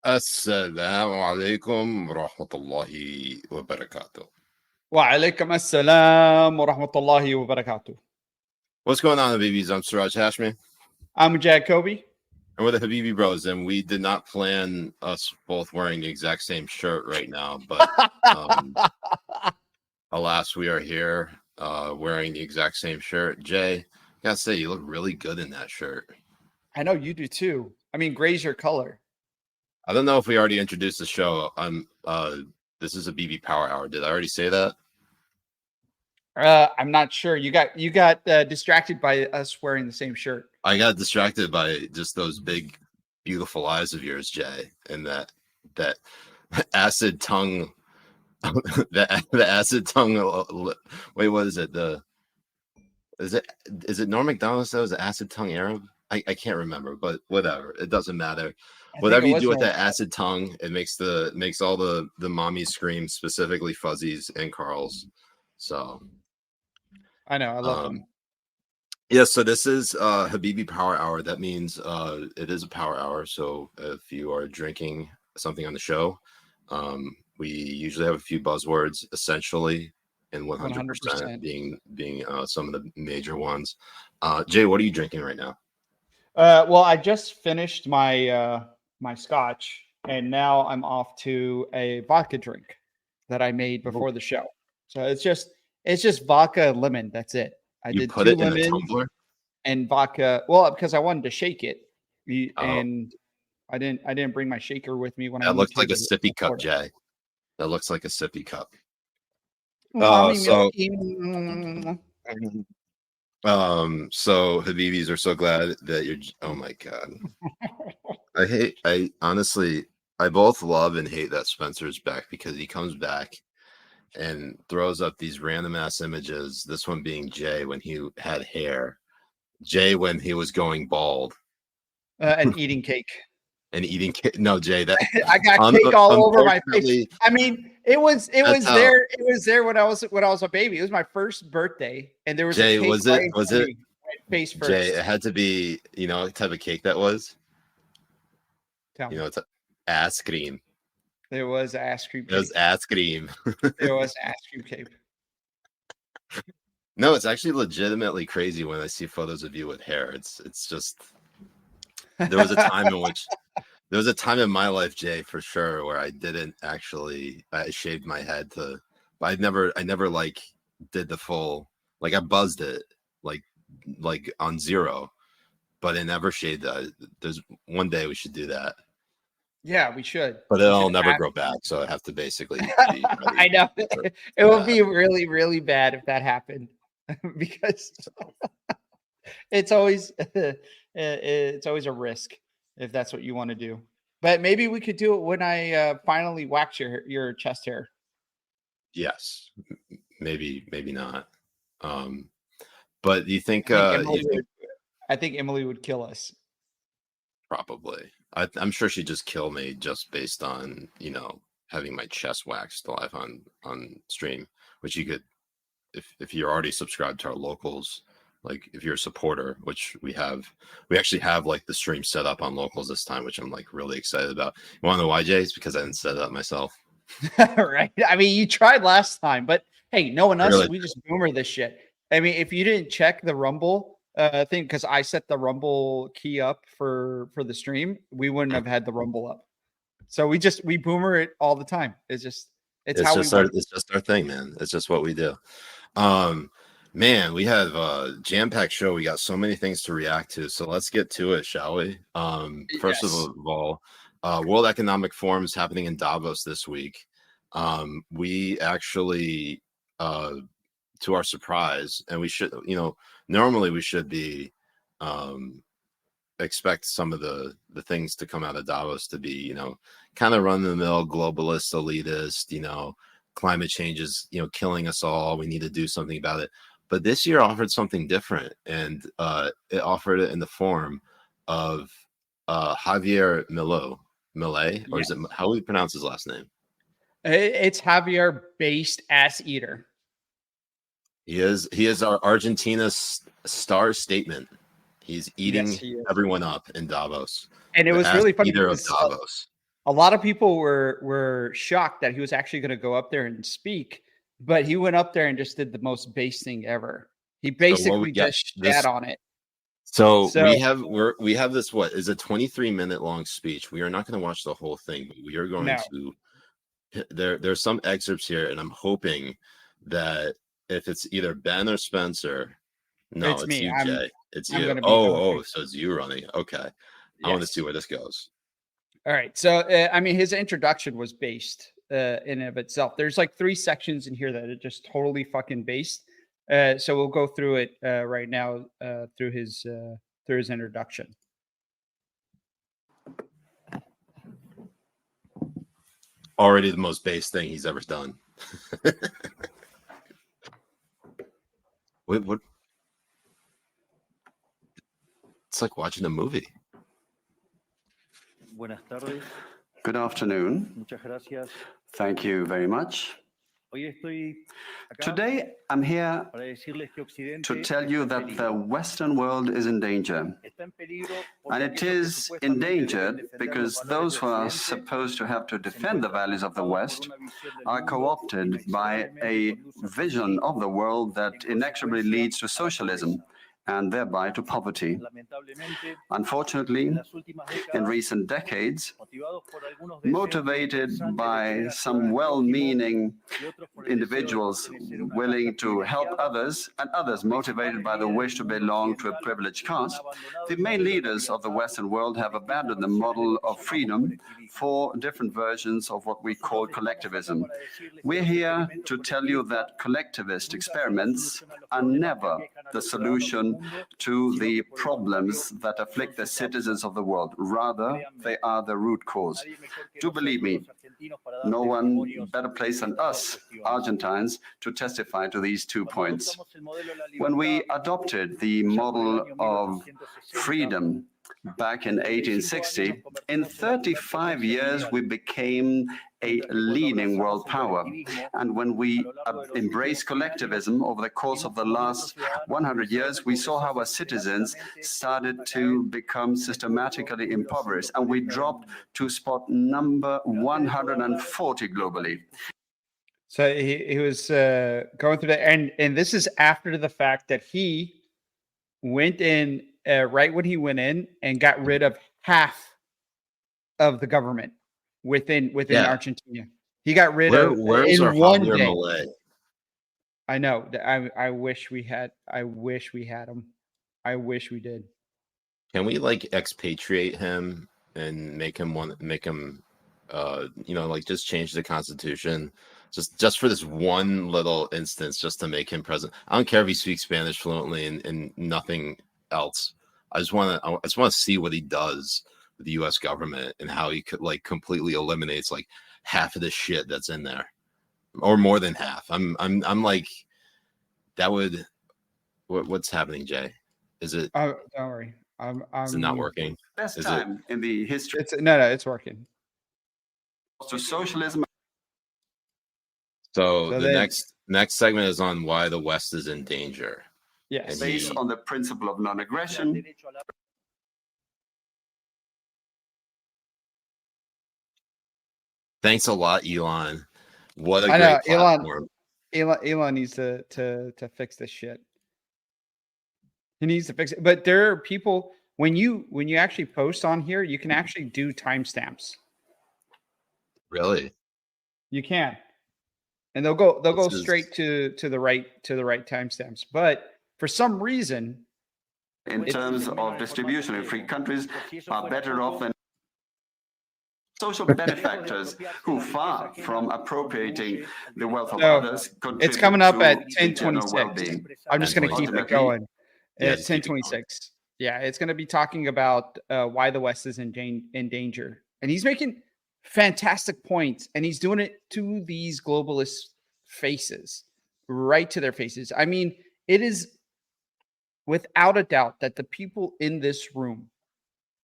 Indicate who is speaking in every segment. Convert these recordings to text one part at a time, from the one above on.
Speaker 1: السلام عليكم ورحمة الله وبركاته.
Speaker 2: وعليكم السلام ورحمة الله وبركاته.
Speaker 1: What's going on, Habibis? I'm Siraj Hashmi.
Speaker 2: I'm Jay Kobbe.
Speaker 1: And we're the Habibi Bros, and we did not plan us both wearing the exact same shirt right now, but alas, we are here wearing the exact same shirt. Jay, I gotta say, you look really good in that shirt.
Speaker 2: I know you do too. I mean, gray's your color.
Speaker 1: I don't know if we already introduced the show. This is a Habibi Power Hour. Did I already say that?
Speaker 2: I'm not sure. You got distracted by us wearing the same shirt.
Speaker 1: I got distracted by just those big, beautiful eyes of yours, Jay, and that acid tongue. the acid tongue. Wait, what is it? Is it Norm Macdonald says the acid tongue Arab? I can't remember, but whatever. It doesn't matter. Whatever you do with that acid tongue, it makes all the mommies scream, specifically Fuzzies and Carl's. So
Speaker 2: I know, I love them.
Speaker 1: Yeah, so this is Habibi Power Hour. That means it is a power hour. So if you are drinking something on the show, we usually have a few buzzwords, essentially, and 100% being some of the major ones. Jay, what are you drinking right now?
Speaker 2: Well, I just finished my my scotch, and now I'm off to a vodka drink that I made before the show. So it's just vodka and lemon. That's it. I did
Speaker 1: put
Speaker 2: 2
Speaker 1: it
Speaker 2: lemons
Speaker 1: in a tumbler?
Speaker 2: And vodka. Well, because I wanted to shake it, and I didn't bring my shaker with me when
Speaker 1: that looks like a sippy cup, Jay. That looks like a sippy cup. So Habibis are so glad that you're. Oh my god, I honestly both love and hate that Spencer's back, because he comes back and throws up these random ass images. This one being Jay when he had hair, Jay when he was going bald,
Speaker 2: and eating cake.
Speaker 1: And eating cake. No, Jay, that
Speaker 2: I got cake all over my face. I mean, it was there when I was a baby. It was my first birthday, and there was
Speaker 1: Jay.
Speaker 2: A cake
Speaker 1: was it
Speaker 2: face first?
Speaker 1: Jay, it had to be, what type of cake that was.
Speaker 2: Tell me.
Speaker 1: It's ass cream.
Speaker 2: There was ice cream.
Speaker 1: It was ass cream.
Speaker 2: There was ice cream cake.
Speaker 1: No, it's actually legitimately crazy when I see photos of you with hair. It's just there was a time in my life, Jay, for sure, where I didn't actually. I shaved my head but I never like did the full, like I buzzed it like on zero, but I never shaved that. There's one day we should do that.
Speaker 2: Yeah, we should.
Speaker 1: But it'll never grow back, so I have to basically be
Speaker 2: I know. It would be really, really bad if that happened, because it's always a risk if that's what you want to do. But maybe we could do it when I finally wax your chest hair.
Speaker 1: Yes. Maybe not. But do you think
Speaker 2: I think Emily would kill us.
Speaker 1: Probably. I'm sure she'd just kill me just based on, having my chest waxed live on stream, which you could, if you're already subscribed to our locals, like if you're a supporter, which we actually have like the stream set up on locals this time, which I'm like really excited about. You want to know why, Jay? It's because I didn't set it up myself.
Speaker 2: Right. I mean, you tried last time, but hey, knowing us, we just boomer this shit. I mean, if you didn't check the Rumble thing, because I set the Rumble key up for the stream, we wouldn't have had the Rumble up. So we boomer it all the time. It's just
Speaker 1: our thing, man. It's just what we do. Man, we have a jam-packed show. We got so many things to react to. So let's get to it, shall we? First of all, World Economic Forum is happening in Davos this week. We actually, to our surprise, and we should, normally we should be expect some of the things to come out of Davos to be, kind of run-of-the-mill, globalist, elitist, climate change is, killing us all. We need to do something about it. But this year offered something different, and it offered it in the form of Javier Milei, or is it, how do we pronounce his last name?
Speaker 2: It's Javier based ass eater.
Speaker 1: He is our Argentina's star statement. He's eating everyone up in Davos.
Speaker 2: And it was really funny.
Speaker 1: Of Davos.
Speaker 2: a lot of people were shocked that he was actually going to go up there and speak, but he went up there and just did the most base thing ever. He basically just shat on it.
Speaker 1: So we have this, what is a 23-minute long speech. We are not going to watch the whole thing, but we are going to. There's some excerpts here, and I'm hoping that if it's either Ben or Spencer, no, it's me. You, Jay. It's you. So it's you running. Okay, yes. I want to see where this goes.
Speaker 2: All right. So I mean, his introduction was based in and of itself. There's like 3 sections in here that are just totally fucking based. So we'll go through it right now through his introduction.
Speaker 1: Already the most base thing he's ever done. Wait, what? It's like watching a movie.
Speaker 3: Buenas tardes.
Speaker 4: Good afternoon.
Speaker 3: Muchas gracias.
Speaker 4: Thank you very much. Today, I'm here to tell you that the Western world is in danger. And it is endangered because those who are supposed to have to defend the values of the West are co-opted by a vision of the world that inexorably leads to socialism and thereby to poverty. Unfortunately, in recent decades, motivated by some well-meaning individuals willing to help others, and others motivated by the wish to belong to a privileged caste, the main leaders of the Western world have abandoned the model of freedom for different versions of what we call collectivism. We're here to tell you that collectivist experiments are never the solution to the problems that afflict the citizens of the world. Rather, they are the root cause. Do believe me, no one better placed than us, Argentines, to testify to these 2 points. When we adopted the model of freedom back in 1860, in 35 years we became a leading world power. And when we embraced collectivism over the course of the last 100 years, we saw how our citizens started to become systematically impoverished, and we dropped to spot number 140 globally.
Speaker 2: So he was going through that, and this is after the fact that he went in right when he went in and got rid of half of the government within Argentina. He got rid of
Speaker 1: where's our Javier Milei?
Speaker 2: I know. I wish we had him. I wish we did.
Speaker 1: Can we like expatriate him and make him like just change the constitution just for this one little instance, just to make him president? I don't care if he speaks Spanish fluently and nothing else. I just want to see what he does with the U.S. government and how he could like completely eliminates like half of the shit that's in there, or more than half. I'm like, that would. What's happening, Jay? Is it?
Speaker 2: Don't worry.
Speaker 1: Is it not working?
Speaker 4: Best time in the history.
Speaker 2: It's working.
Speaker 4: So socialism.
Speaker 1: So the next segment is on why the West is in danger.
Speaker 2: Yes,
Speaker 4: based on the principle of non-aggression.
Speaker 1: Thanks a lot, Elon. What a great platform.
Speaker 2: Elon needs to fix this shit. He needs to fix it. But there are people, when you actually post on here, you can actually do timestamps.
Speaker 1: Really?
Speaker 2: You can. And they'll go straight to the right timestamps. But for some reason,
Speaker 4: in terms of distribution in free countries, are better off than social benefactors who, far from appropriating the wealth of others,
Speaker 2: it's coming up at 10:26. I'm just going to keep it going. It's 10:26. Yeah, it's going to be talking about why the West is in danger, and he's making fantastic points, and he's doing it to these globalist faces, right to their faces. I mean, it is without a doubt that the people in this room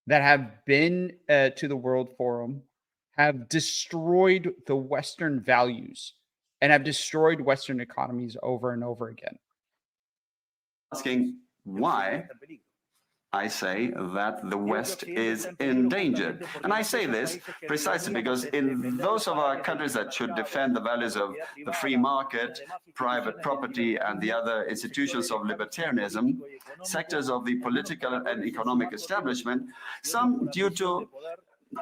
Speaker 2: that have been to the World Forum have destroyed the Western values and have destroyed Western economies over and over again.
Speaker 4: Asking why I say that the West is endangered. And I say this precisely because in those of our countries that should defend the values of the free market, private property, and the other institutions of libertarianism, sectors of the political and economic establishment, some due to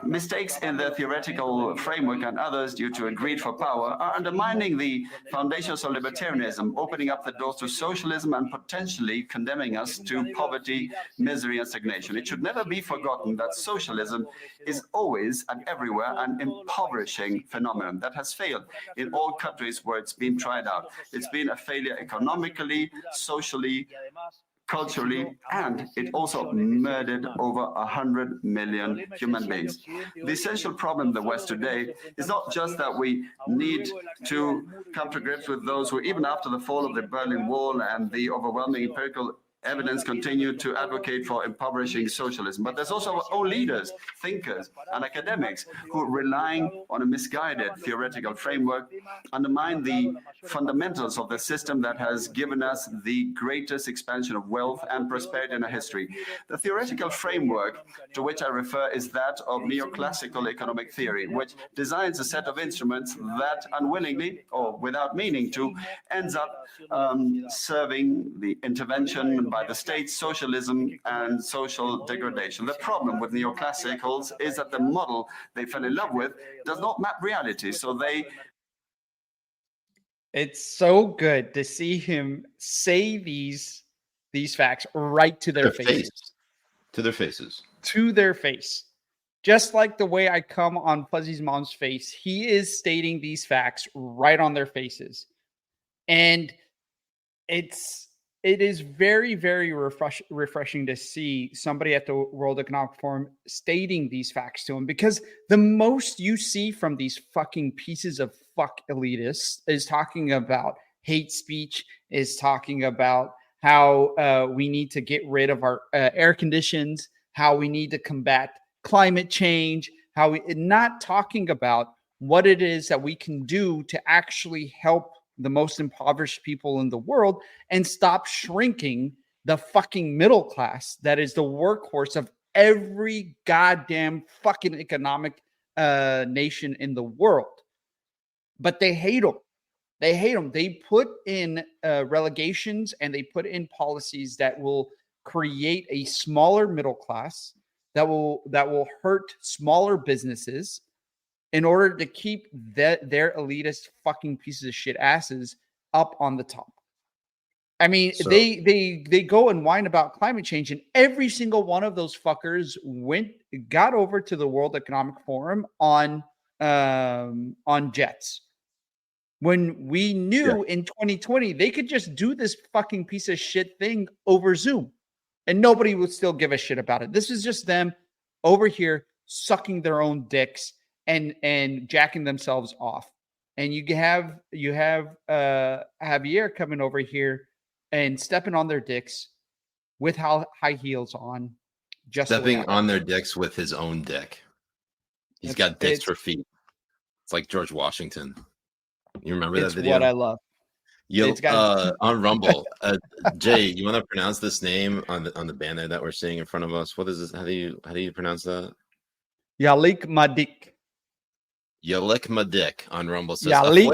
Speaker 4: mistakes in the theoretical framework and others due to a greed for power are undermining the foundations of libertarianism, opening up the doors to socialism and potentially condemning us to poverty, misery, and stagnation. It should never be forgotten that socialism is always and everywhere an impoverishing phenomenon that has failed in all countries where it's been tried out. It's been a failure economically, socially, culturally, and it also murdered over 100 million human beings. The essential problem in the West today is not just that we need to come to grips with those who, even after the fall of the Berlin Wall and the overwhelming empirical evidence, continue to advocate for impoverishing socialism. But there's also our own leaders, thinkers, and academics who, relying on a misguided theoretical framework, undermine the fundamentals of the system that has given us the greatest expansion of wealth and prosperity in our history. The theoretical framework to which I refer is that of neoclassical economic theory, which designs a set of instruments that unwillingly or without meaning to ends up serving the intervention by the state, socialism, and social degradation. The problem with neoclassicals is that the model they fell in love with does not map reality, so they...
Speaker 2: It's so good to see him say these facts right to their faces.
Speaker 1: To their faces.
Speaker 2: To their face. Just like the way I come on Fuzzy's mom's face, he is stating these facts right on their faces. And it is very, very refreshing to see somebody at the World Economic Forum stating these facts to him, because the most you see from these fucking pieces of fuck elitists is talking about hate speech, is talking about how we need to get rid of our air conditions, how we need to combat climate change, how we not talking about what it is that we can do to actually help the most impoverished people in the world and stop shrinking the fucking middle class that is the workhorse of every goddamn fucking economic nation in the world. But they hate them. They hate them. They put in relegations and they put in policies that will create a smaller middle class, that will hurt smaller businesses, in order to keep their elitist fucking pieces of shit asses up on the top. I mean, so, they go and whine about climate change, and every single one of those fuckers got over to the World Economic Forum on jets. When we knew in 2020 they could just do this fucking piece of shit thing over Zoom, and nobody would still give a shit about it. This is just them over here sucking their own dicks and jacking themselves off. And you have Javier coming over here and stepping on their dicks with high heels on, just
Speaker 1: stepping on their dicks with his own dick. He's got dicks for feet. It's like George Washington. You remember that video?
Speaker 2: What I love.
Speaker 1: On Rumble, Jay, you want to pronounce this name on the banner that we're seeing in front of us? What is this? How do you pronounce that?
Speaker 2: Yalik Madik.
Speaker 1: You lick my dick on Rumble. Says,
Speaker 2: lick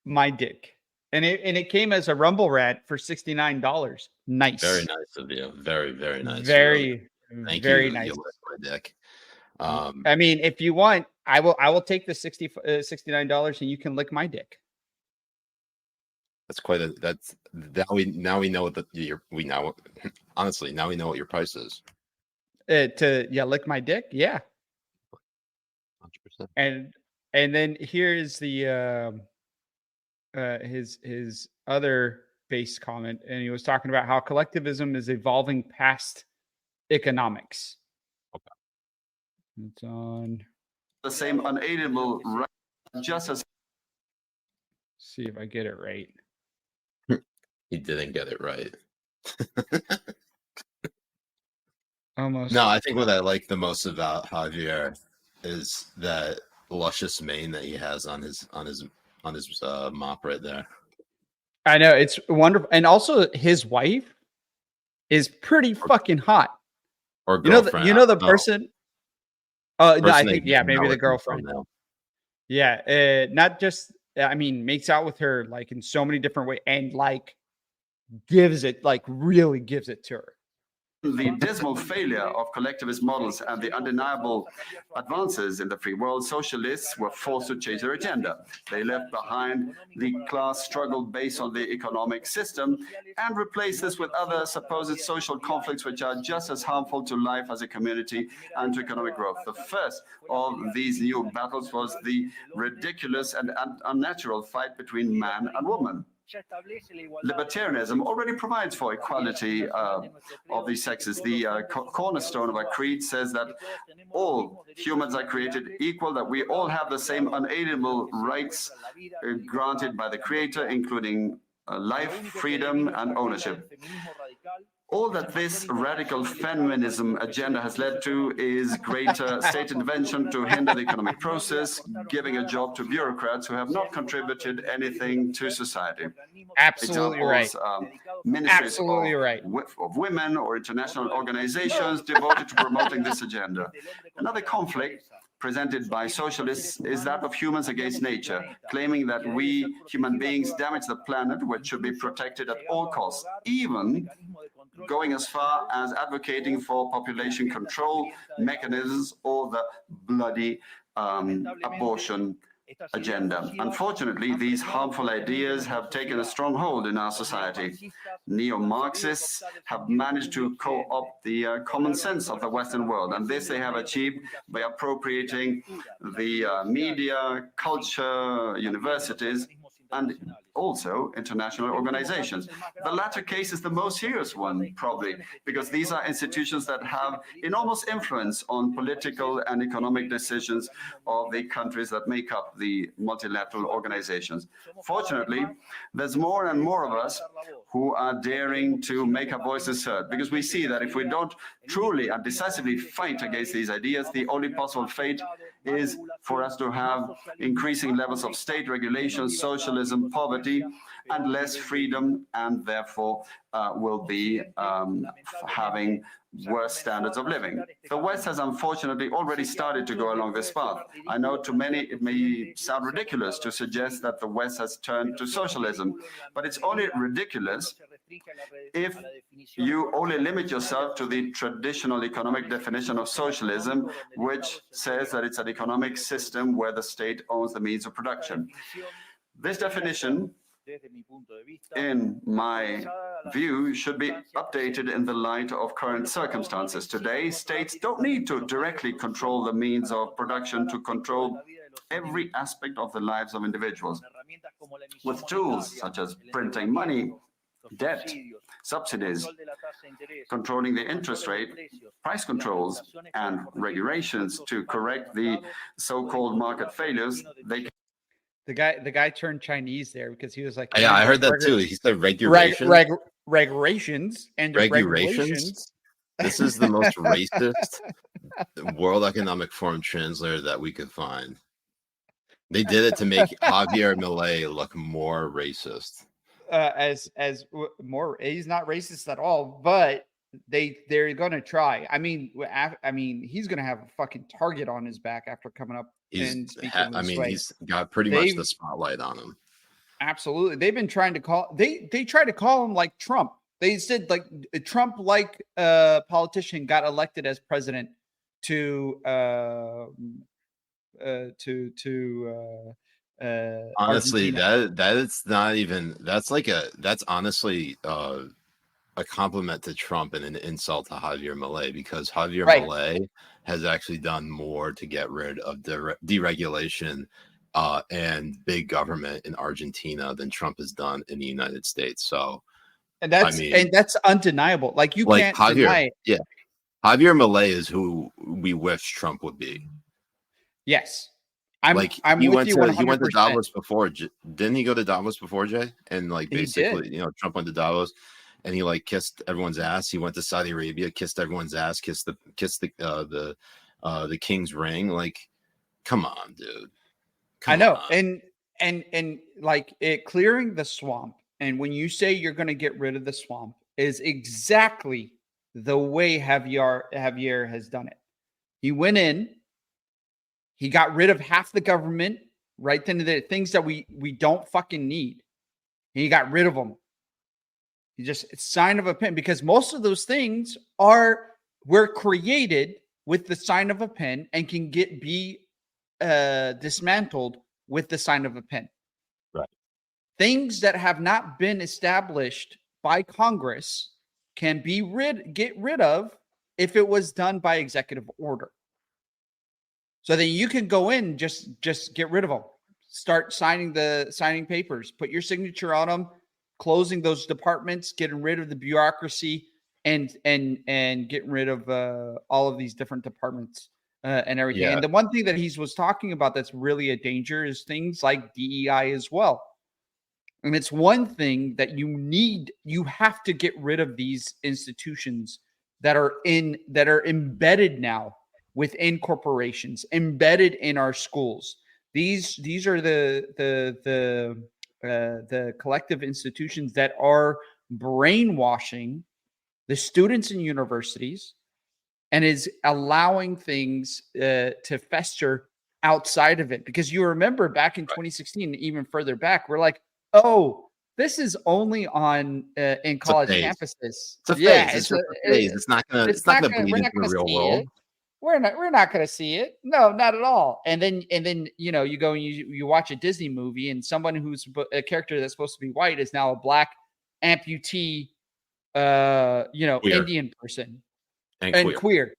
Speaker 2: my dick. And it came as a Rumble rant for $69. Nice.
Speaker 1: Very nice of you. Very, very nice.
Speaker 2: Very,
Speaker 1: Thank
Speaker 2: very
Speaker 1: you.
Speaker 2: nice.
Speaker 1: You lick my dick.
Speaker 2: I mean, if you want, I will take the $69 and you can lick my dick.
Speaker 1: That's quite now we know honestly, now we know what your price is.
Speaker 2: Lick my dick. Yeah.
Speaker 1: 100%.
Speaker 2: And then here's the his other base comment, and he was talking about how collectivism is evolving past economics. Okay. It's on
Speaker 4: the same unalienable right, just as.
Speaker 2: See if I get it right.
Speaker 1: He didn't get it right.
Speaker 2: Almost.
Speaker 1: No, I think what I like the most about Javier is that luscious mane that he has on his mop right there.
Speaker 2: I know, it's wonderful. And also his wife, is pretty fucking hot.
Speaker 1: Or
Speaker 2: You know,
Speaker 1: girlfriend.
Speaker 2: the person. No, I think maybe the girlfriend. Yeah, not just. I mean, makes out with her like in so many different ways, and like really gives it to her.
Speaker 4: The dismal failure of collectivist models and the undeniable advances in the free world, socialists were forced to change their agenda. They left behind the class struggle based on the economic system and replaced this with other supposed social conflicts which are just as harmful to life as a community and to economic growth. The first of these new battles was the ridiculous and unnatural fight between man and woman. Libertarianism already provides for equality of the sexes. The cornerstone of our creed says that all humans are created equal, that we all have the same unalienable rights granted by the Creator, including life, freedom, and ownership. All that this radical feminism agenda has led to is greater state intervention to hinder the economic process, giving a job to bureaucrats who have not contributed anything to society.
Speaker 2: Absolutely right.
Speaker 4: Ministries of women or international organizations devoted to promoting this agenda. Another conflict presented by socialists is that of humans against nature, claiming that we human beings damage the planet, which should be protected at all costs, even going as far as advocating for population control mechanisms or the bloody abortion agenda. Unfortunately, these harmful ideas have taken a strong hold in our society. Neo-Marxists have managed to co-opt the common sense of the Western world, and this they have achieved by appropriating the media, culture, universities, and also international organizations. The latter case is the most serious one, probably, because these are institutions that have enormous influence on political and economic decisions of the countries that make up the multilateral organizations. Fortunately, there's more and more of us who are daring to make our voices heard, because we see that if we don't truly and decisively fight against these ideas, the only possible fate is for us to have increasing levels of state regulation, socialism, poverty, and less freedom, and therefore will be having worse standards of living. The West has unfortunately already started to go along this path. I know to many it may sound ridiculous to suggest that the West has turned to socialism, but it's only ridiculous if you only limit yourself to the traditional economic definition of socialism, which says that it's an economic system where the state owns the means of production. This definition, in my view, should be updated in the light of current circumstances. Today, states don't need to directly control the means of production to control every aspect of the lives of individuals. With tools such as printing money, debt, subsidies, controlling the interest rate, price controls, and regulations to correct the so-called market failures, they can.
Speaker 2: The guy turned Chinese there because he was like,
Speaker 1: yeah, I heard that too. He said regulations.
Speaker 2: Regulations and regulations.
Speaker 1: This is the most racist World Economic Forum translator that we could find. They did it to make Javier Milei look more racist.
Speaker 2: As more, he's not racist at all, but they're gonna try. I mean, he's gonna have a fucking target on his back after coming up. He's
Speaker 1: got pretty much the spotlight on him.
Speaker 2: Absolutely, they've been trying to call. They tried to call him like Trump. They said like Trump, like politician, got elected as president to
Speaker 1: honestly,
Speaker 2: Argentina.
Speaker 1: that's not even. That's honestly a compliment to Trump and an insult to Javier Milei, because Javier Milei has actually done more to get rid of deregulation and big government in Argentina than Trump has done in the United States. So,
Speaker 2: and that's undeniable. Like you can't deny it.
Speaker 1: Yeah, Javier Milei is who we wish Trump would be.
Speaker 2: I'm
Speaker 1: he
Speaker 2: with you 100%.
Speaker 1: He went to Davos before. Didn't he go to Davos before, Jay? And basically, Trump went to Davos. And he kissed everyone's ass. He went to Saudi Arabia, kissed everyone's ass, kissed the king's ring. Come on, dude.
Speaker 2: I know. And like it clearing the swamp. And when you say you're going to get rid of the swamp, is exactly the way Javier has done it. He went in, he got rid of half the government, right? Then the things that we don't fucking need. He got rid of them. He just sign of a pen, because most of those things were created with the sign of a pen and can be dismantled with the sign of a pen.
Speaker 1: Right.
Speaker 2: Things that have not been established by Congress can be get rid of if it was done by executive order. So then you can go in, just get rid of them. Start signing papers, put your signature on them, closing those departments, getting rid of the bureaucracy, and getting rid of all of these different departments and everything. Yeah. And the one thing that he was talking about that's really a danger is things like DEI as well. And it's one thing that you have to get rid of these institutions that are embedded now within corporations, embedded in our schools. These are the collective institutions that are brainwashing the students in universities and is allowing things to fester outside of it. Because you remember back in 2016, even further back, we're like, oh, this is only on in college campuses.
Speaker 1: It's a phase. It's a phase. It's not gonna bleed into the real world.
Speaker 2: We're not going to see it. No, not at all. And then you go and you watch a Disney movie, and someone who's a character that's supposed to be white is now a black amputee, queer. Indian person and queer.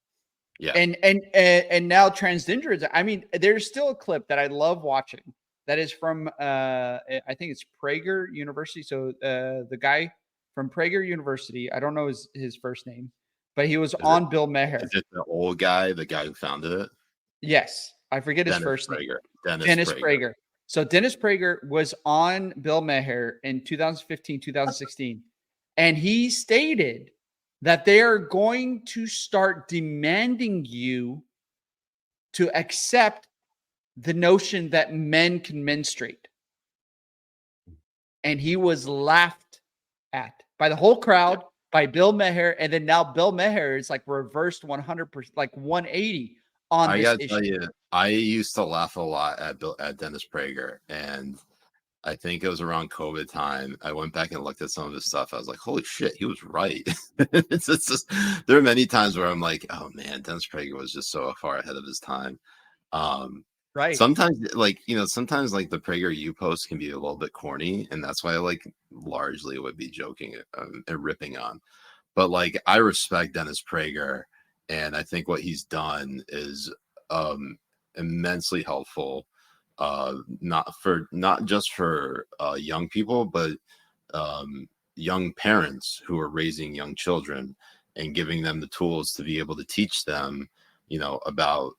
Speaker 1: Yeah.
Speaker 2: And now transgenderism. I mean, there's still a clip that I love watching that is from I think it's Prager University. So the guy from Prager University, I don't know his first name, but he was on Bill Maher.
Speaker 1: Is it the old guy, the guy who founded it?
Speaker 2: Yes. I forget his first name. Dennis Prager. So Dennis Prager was on Bill Maher in 2015, 2016. And he stated that they are going to start demanding you to accept the notion that men can menstruate. And he was laughed at by the whole crowd, by Bill Maher, and then now Bill Maher is like reversed 100%, like 180 on this issue. I gotta tell you,
Speaker 1: I used to laugh a lot at Dennis Prager, and I think it was around COVID time. I went back and looked at some of his stuff. I was like, holy shit, he was right. It's just, there are many times where I'm like, oh man, Dennis Prager was just so far ahead of his time.
Speaker 2: Right.
Speaker 1: Sometimes the PragerU post can be a little bit corny, and that's why I largely would be joking and ripping on. But I respect Dennis Prager, and I think what he's done is immensely helpful, not just for young people, but young parents who are raising young children and giving them the tools to be able to teach them, about,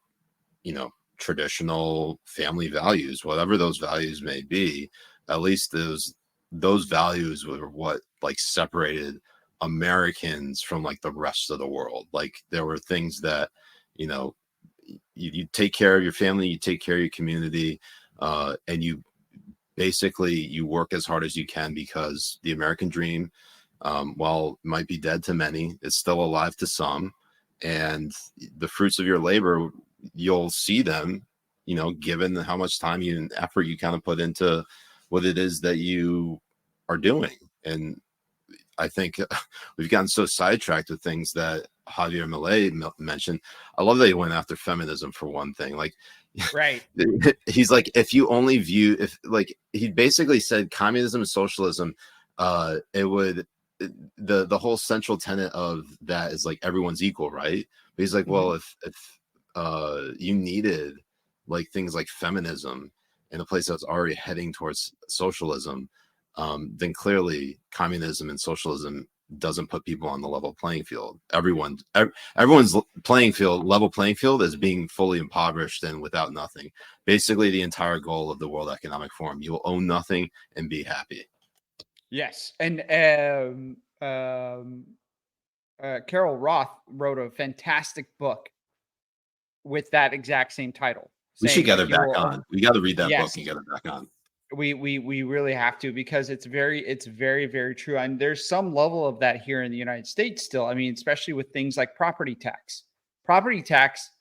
Speaker 1: traditional family values, whatever those values may be. At least those values were what separated Americans from the rest of the world. There were things that, you take care of your family, you take care of your community, and you work as hard as you can, because the American dream, while it might be dead to many, it's still alive to some. And the fruits of your labor, you'll see them, given how much time and effort you kind of put into what it is that you are doing. And I think we've gotten so sidetracked with things that Javier Milei mentioned. I love that he went after feminism for one thing.
Speaker 2: Right.
Speaker 1: He's he basically said communism and socialism, it would, the whole central tenet of that is everyone's equal, right? But he's like, well, if you needed things like feminism in a place that's already heading towards socialism, then clearly communism and socialism doesn't put people on the level playing field. Everyone's level playing field is being fully impoverished and without nothing. Basically, the entire goal of the World Economic Forum: you will own nothing and be happy.
Speaker 2: Yes, and Carol Roth wrote a fantastic book with that exact same title.
Speaker 1: We should get her back on. We got to read that book and get her back on.
Speaker 2: We really have to, because it's very, very true. And there's some level of that here in the United States still. I mean, especially with things like property tax. Property tax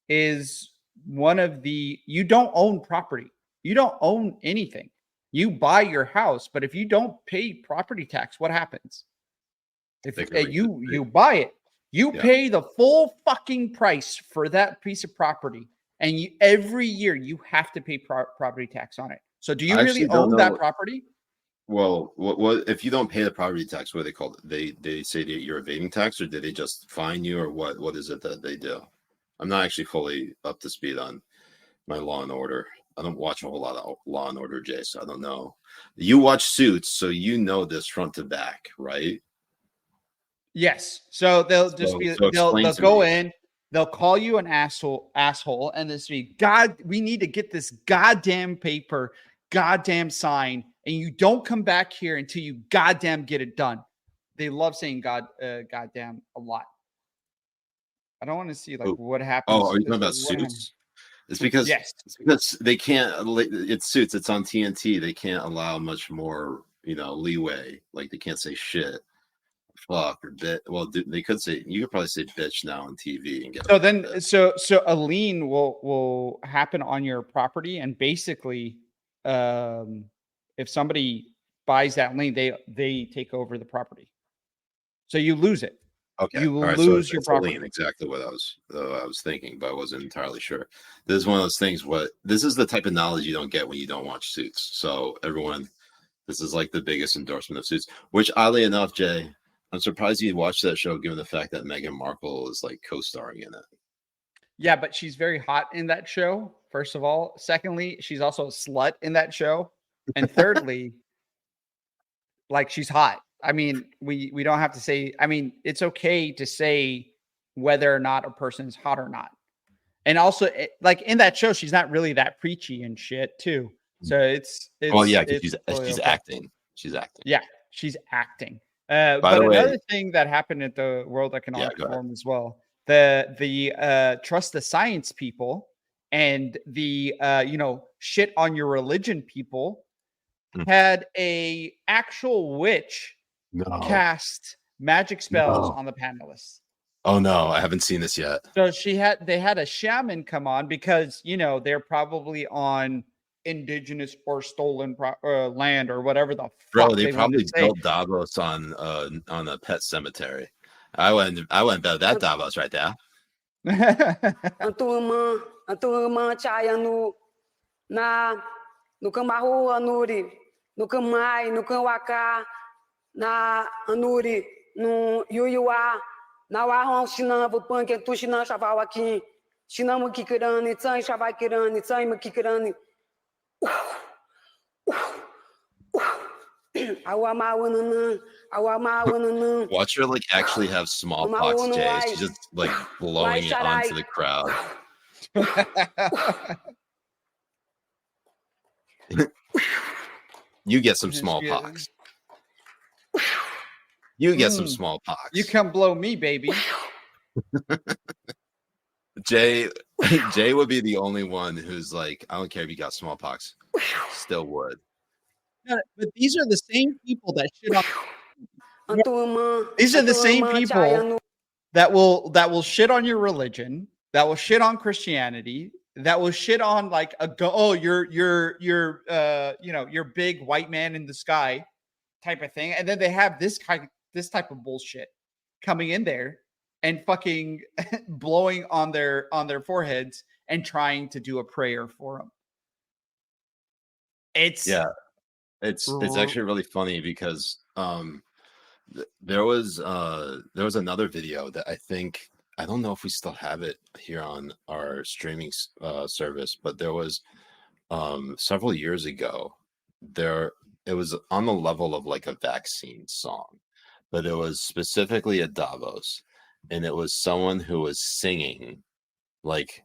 Speaker 2: is one of the, you don't own property. You don't own anything. You buy your house, but if you don't pay property tax, what happens? If you buy it, you pay the full fucking price for that piece of property, and every year you have to pay property tax on it. So do you really own that property?
Speaker 1: Well, what if you don't pay the property tax? What are they called? They say that you're evading tax, or did they just fine you, or what? What is it that they do? I'm not actually fully up to speed on my Law and Order. I don't watch a whole lot of Law and Order, Jay, so I don't know. You watch Suits, so you know this front to back, right?
Speaker 2: Yes. So they'll they'll go in, they'll call you an asshole, and this be, God, we need to get this goddamn paper, goddamn sign, and you don't come back here until you goddamn get it done. They love saying goddamn a lot. I don't want to see like what happens.
Speaker 1: Oh, are you talking about Suits? It's because they can't. It's Suits. It's on TNT. They can't allow much more, leeway. Like they can't say shit, fuck, or bit. Well, they could say. You could probably say bitch now on TV and get.
Speaker 2: So then, so a lien will happen on your property, and basically, if somebody buys that lien, they take over the property. So you lose it.
Speaker 1: Okay,
Speaker 2: you lose your property.
Speaker 1: Lien, exactly what I was thinking, but I wasn't entirely sure. This is one of those things. This is the type of knowledge you don't get when you don't watch Suits. So everyone, this is like the biggest endorsement of Suits. Which, oddly enough, Jay, I'm surprised you watched that show, given the fact that Meghan Markle is like co-starring in it.
Speaker 2: Yeah, but she's very hot in that show. First of all, secondly, she's also a slut in that show, and thirdly, like she's hot. I mean, we don't have to say. I mean, it's okay to say whether or not a person's hot or not. And also, like in that show, she's not really that preachy and shit too. So it's
Speaker 1: well, yeah, she's acting. She's acting.
Speaker 2: Yeah, she's acting. But another thing that happened at the World Economic Forum as well, the trust the science people and the shit on your religion people had a actual witch cast magic spells on the panelists.
Speaker 1: Oh no, I haven't seen this yet.
Speaker 2: So they had a shaman come on because they're probably on indigenous or stolen land or whatever the fuck.
Speaker 1: Bro, they probably built Davos on a pet cemetery. I went bet that Davos right there.
Speaker 3: Na anuri no yuyua na wahon shina vupan ke tu shina shavawaki shina mukikirani tsai shavakirani tsai mukikirani
Speaker 1: watch her like actually have smallpox, Jay. She's just like blowing it onto the crowd. You get some smallpox. You get some smallpox.
Speaker 2: You come blow me, baby.
Speaker 1: Jay would be the only one who's like, I don't care if you got smallpox. Still would.
Speaker 2: But these are the same people that shit on. These are the same people that will shit on your religion, that will shit on Christianity, that will shit on like you're big white man in the sky type of thing, and then they have this type of bullshit coming in there and fucking blowing on their foreheads and trying to do a prayer for them. It's
Speaker 1: actually really funny because there was another video that I don't know if we still have it here on our streaming service, but there was several years ago it was on the level of like a vaccine song, but it was specifically at Davos, and it was someone who was singing like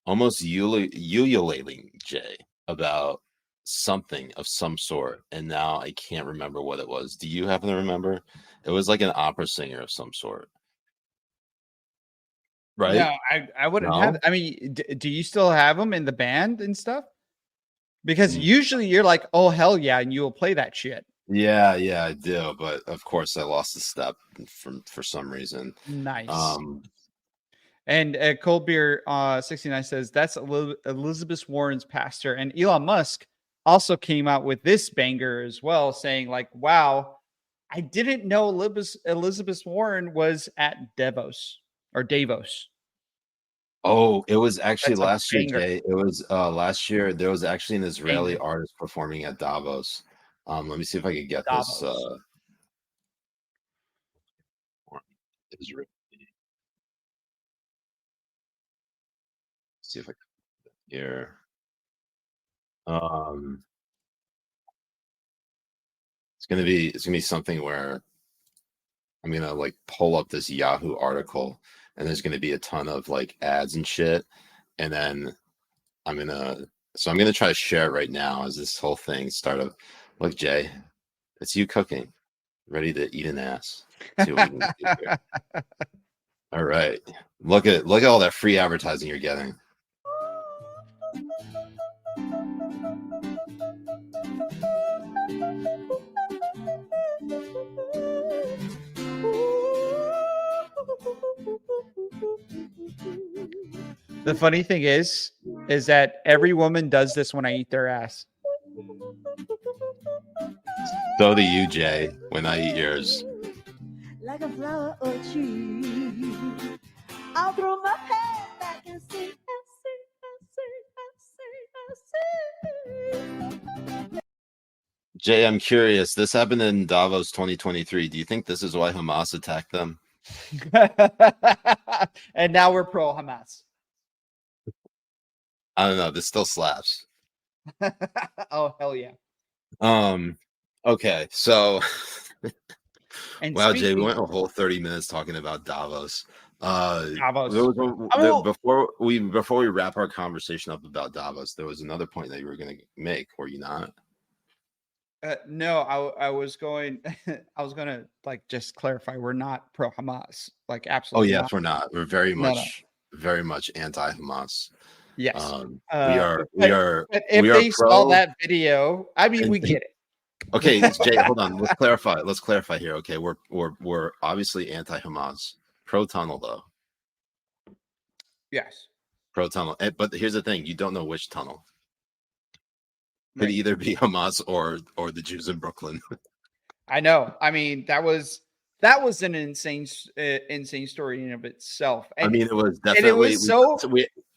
Speaker 1: almost ululating Jay about something of some sort, and now I can't remember what it was. Do you happen to remember? It was like an opera singer of some sort, right?
Speaker 2: No, I wouldn't have. I mean, do you still have them in the band and stuff? Because usually you're like, oh hell yeah, and you will play that shit.
Speaker 1: Yeah, I do, but of course I lost a step for some reason.
Speaker 2: Nice. And Cold Beer 69 says that's Elizabeth Warren's pastor, and Elon Musk also came out with this banger as well, saying like, "Wow, I didn't know Elizabeth Warren was at Davos or Davos."
Speaker 1: Oh, it was actually
Speaker 2: That's a
Speaker 1: last year,
Speaker 2: banger.
Speaker 1: Jay. It was last year. There was actually an Israeli artist performing at Davos. Let me see if I could get
Speaker 2: Davos.
Speaker 1: this. Israel. See if I can here. It's gonna be something where I'm gonna like pull up this Yahoo article, and there's gonna be a ton of like ads and shit, and then I'm gonna try to share it right now as this whole thing started. Look, Jay, it's you cooking, ready to eat an ass. See what we can do here. All right, look at all that free advertising you're getting.
Speaker 2: The funny thing is that every woman does this when I eat their ass.
Speaker 1: So do you, Jay, when I eat yours.
Speaker 5: Like a flower or tree, I'll throw my head back and sing,
Speaker 1: Jay, I'm curious. This happened in Davos 2023. Do you think this is why Hamas attacked them?
Speaker 2: And now we're pro Hamas.
Speaker 1: I don't know. This still slaps.
Speaker 2: Oh hell yeah.
Speaker 1: Okay, so
Speaker 2: and
Speaker 1: wow, Jay, we went a whole 30 minutes talking about Davos.
Speaker 2: Davos.
Speaker 1: Before we wrap our conversation up about Davos, there was another point that you were going to make, were you not?
Speaker 2: No, I was going to like just clarify, we're not pro Hamas, like absolutely.
Speaker 1: Oh yes, we're not. We're very much anti Hamas.
Speaker 2: Yes,
Speaker 1: we are.
Speaker 2: But if they saw that video, I mean, we get it.
Speaker 1: Okay, Jay, hold on. Let's clarify here. Okay, we're obviously anti-Hamas, pro-tunnel though.
Speaker 2: Yes,
Speaker 1: pro-tunnel. But here's the thing: you don't know which tunnel. Could either be Hamas or the Jews in Brooklyn.
Speaker 2: I know. I mean, that was an insane story in of itself. And,
Speaker 1: I mean, it was definitely.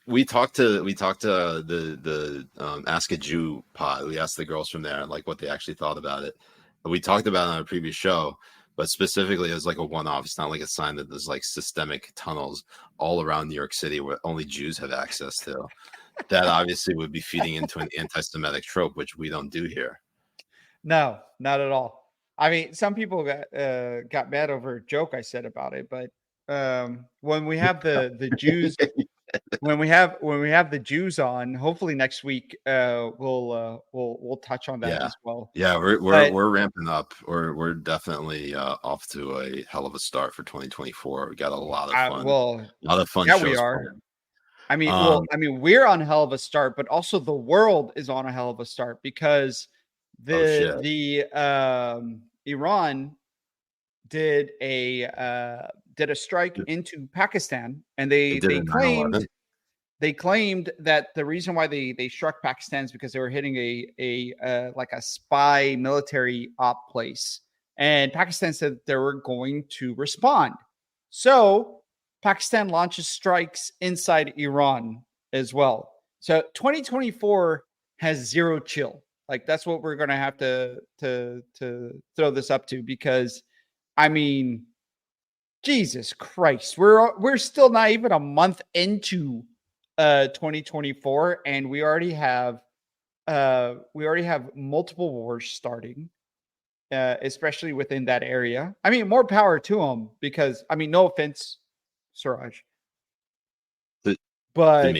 Speaker 1: We talked to the Ask a Jew pod. We asked the girls from there like what they actually thought about it. We talked about it on a previous show, but specifically it was like a one-off. It's not like a sign that there's like systemic tunnels all around New York City where only Jews have access to. That obviously would be feeding into an anti-Semitic trope, which we don't do here.
Speaker 2: No, not at all. I mean, some people got mad over a joke I said about it, but when we have the Jews. When we have the Jews on, hopefully next week, we'll touch on that as well.
Speaker 1: Yeah, we're ramping up. We're definitely off to a hell of a start for 2024. We got a lot of fun.
Speaker 2: A lot of fun.
Speaker 1: Shows
Speaker 2: we are. I mean, we're on a hell of a start, but also the world is on a hell of a start because Iran did a strike into Pakistan, and they claimed that the reason why they struck Pakistan is because they were hitting a spy military op place, and Pakistan said they were going to respond. So Pakistan launches strikes inside Iran as well. So 2024 has zero chill. Like that's what we're gonna have to throw this up to, because I mean, Jesus Christ, we're still not even a month into 2024, and we already have multiple wars starting, especially within that area. I mean, more power to them, because I mean, no offense, Siraj, but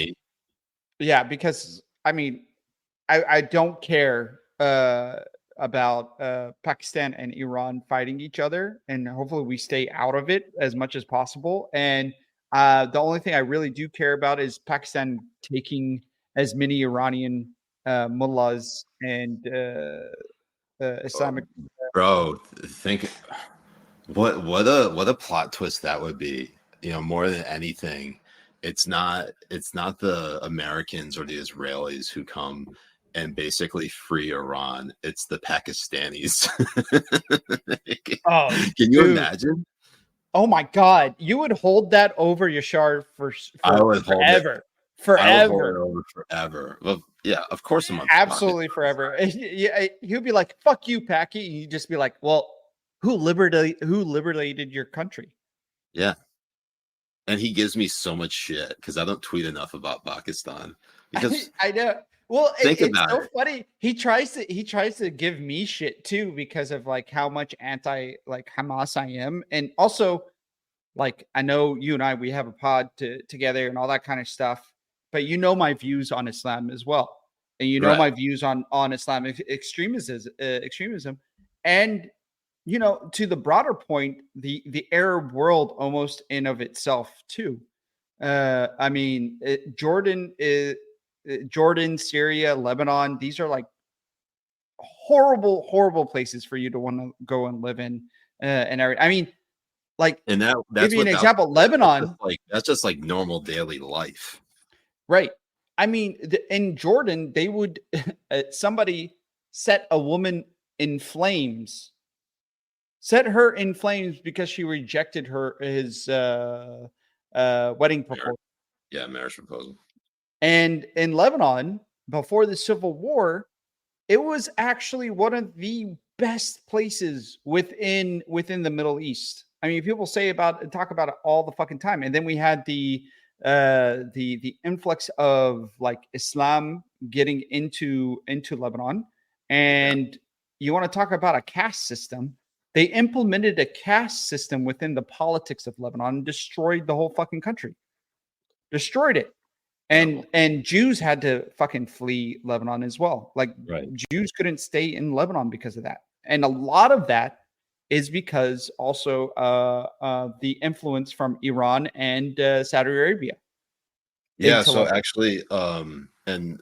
Speaker 2: yeah, because I mean, I don't care about Pakistan and Iran fighting each other, and hopefully we stay out of it as much as possible. And the only thing I really do care about is Pakistan taking as many Iranian mullahs and Islamic.
Speaker 1: Bro, think what a plot twist that would be. More than anything, it's not the Americans or the Israelis who come and basically free Iran. It's the Pakistanis.
Speaker 2: Oh,
Speaker 1: can you imagine?
Speaker 2: Oh my God, you would hold that over Yashar for forever.
Speaker 1: I would hold it over forever. Well, yeah, of course I'm
Speaker 2: absolutely forever. He'd be like, "Fuck you, Packy," and you'd just be like, "Well, who liberated your country?"
Speaker 1: Yeah, and he gives me so much shit because I don't tweet enough about Pakistan. Because
Speaker 2: I know. Well,
Speaker 1: it's
Speaker 2: so funny. He tries to give me shit too because of like how much anti like Hamas I am, and also like I know you and I we have a pod together and all that kind of stuff. But my views on Islam as well, and my views on Islamic extremism, and to the broader point, the Arab world almost in of itself too. I mean, Jordan, Syria, Lebanon. These are like horrible places for you to want to go and live in. I mean, like,
Speaker 1: and that's
Speaker 2: give you an example. Lebanon,
Speaker 1: that's just like normal daily life.
Speaker 2: Right. I mean, in Jordan, they would somebody set a woman in flames, set her in flames because she rejected his wedding proposal.
Speaker 1: Yeah, marriage proposal.
Speaker 2: And in Lebanon, before the civil war, it was actually one of the best places within the Middle East. I mean, people talk about it all the fucking time. And then we had the influx of like Islam getting into Lebanon, and you want to talk about a caste system. They implemented a caste system within the politics of Lebanon and destroyed the whole fucking country. Destroyed it. And Jews had to fucking flee Lebanon as well. Like Jews couldn't stay in Lebanon because of that. And a lot of that is because also the influence from Iran and Saudi Arabia.
Speaker 1: Yeah, so actually, and